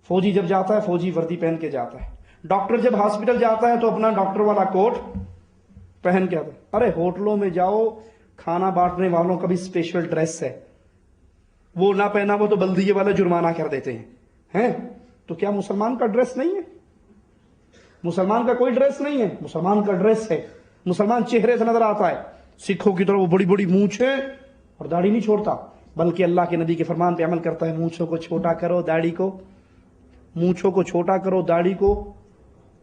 فوجی جب جاتا ہے فوجی وردی پہن کے جاتا ہے۔ ڈاکٹر جب ہاسپٹل جاتا ہے تو اپنا ڈاکٹر والا کوٹ پہن کے آتا ہے۔ ارے ہوٹلوں میں جاؤ، کھانا بانٹنے والوں کا بھی اسپیشل ڈریس ہے، وہ نہ پہنا وہ تو بلدیے والا جرمانہ کر دیتے ہیں تو کیا مسلمان کا ڈریس نہیں ہے؟ مسلمان کا کوئی ڈریس نہیں ہے، مسلمان کا ڈریس ہے، مسلمان چہرے سے نظر آتا ہے، سکھوں کی طرح وہ بڑی بڑی مونچھیں اور داڑھی نہیں چھوڑتا، بلکہ اللہ کے نبی کے فرمان پہ عمل کرتا ہے، مونچھوں کو چھوٹا کرو، داڑھی کو، مونچھوں کو چھوٹا کرو، داڑھی کو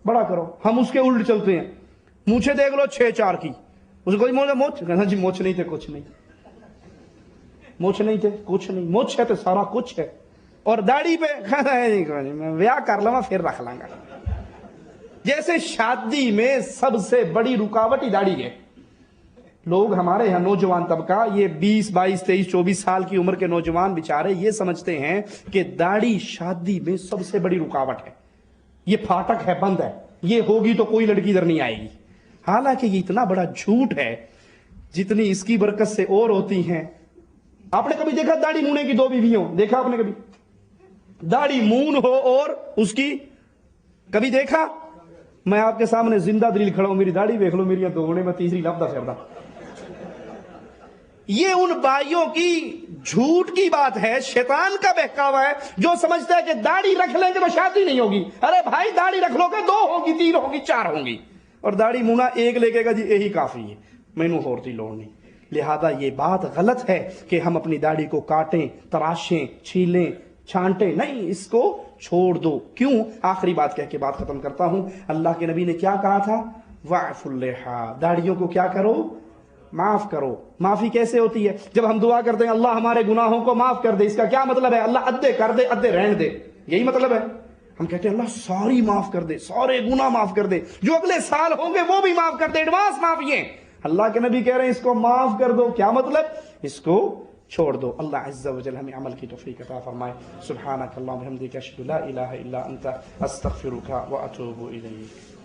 بڑا کرو۔ ہم اس کے الٹ چلتے ہیں، مونچھیں دیکھ لو 6-4 کی، اس کو موچ کہنا جی موچ نہیں تھے کچھ نہیں، موچ نہیں تھے کچھ نہیں، موچ ہے تو سارا کچھ ہے، اور داڑھی پہ میں ویاہ کر لوں پھر رکھ لوں گا۔ جیسے شادی میں سب سے بڑی رکاوٹ ہی داڑھی ہے۔ لوگ ہمارے یہاں نوجوان طبقہ، یہ 20, 22, 23, 24 سال کی عمر کے نوجوان بیچارے یہ سمجھتے ہیں کہ داڑھی شادی میں سب سے بڑی رکاوٹ ہے، یہ پھاٹک ہے، بند ہے، یہ ہوگی تو کوئی لڑکی ادھر نہیں آئے گی۔ حالانکہ یہ اتنا بڑا جھوٹ ہے جتنی اس کی برکت سے اور ہوتی ہیں۔ آپ نے کبھی دیکھا داڑھی مونے کی 2 بیوی ہوں؟ دیکھا آپ نے کبھی؟ داڑھی مون ہو اور اس کی کبھی دیکھا؟ میں آپ کے سامنے زندہ دلیل کھڑا ہوں، میری داڑھی دیکھ لو، میری 2 ہونے میں تیسری لفظ پھردا۔ یہ ان بھائیوں کی جھوٹ کی بات ہے، شیطان کا بہکاوا ہے، جو سمجھتا ہے کہ داڑھی رکھ لیں گے تو شادی نہیں ہوگی۔ ارے بھائی داڑھی رکھ لو گے 2 ہوگی، 3 ہوگی، 4 ہوں گی، اور داڑھی مونا ایک لے کے گا جی یہی کافی ہے، مینوں ہور دی لوڑ نہیں۔ لہذا یہ بات غلط ہے کہ ہم اپنی داڑھی کو کاٹیں، تراشیں، چھیلیں، چھانٹیں، نہیں، اس کو چھوڑ دو۔ کیوں؟ آخری بات کہہ کے بات ختم کرتا ہوں۔ اللہ کے نبی نے کیا کہا تھا؟ وَاعْفُوا اللِّحَىٰ، داڑھیوں کو کیا کرو؟ معاف کرو۔ معافی کیسے ہوتی ہے؟ جب ہم دعا کرتے ہیں اللہ ہمارے گناہوں کو معاف کر دے، اس کا کیا مطلب ہے؟ اللہ ادھے کر دے، ادھے رہن دے، یہی مطلب ہے۔ ہم کہتے ہیں اللہ ساری معاف کر دے، سارے گناہ معاف کر دے، جو اگلے سال ہوں گے وہ بھی معاف کر دے، ایڈوانس معافی۔ اللہ کے نبی کہہ رہے ہیں اس کو معاف کر دو، کیا مطلب؟ اس کو چھوڑ دو۔ اللہ عز و جل ہمیں عمل کی توفیق عطا فرمائے۔ سبحانک اللہم وبحمدک، اشہد ان لا الہ الا انت، استغفرک واتوب الیک۔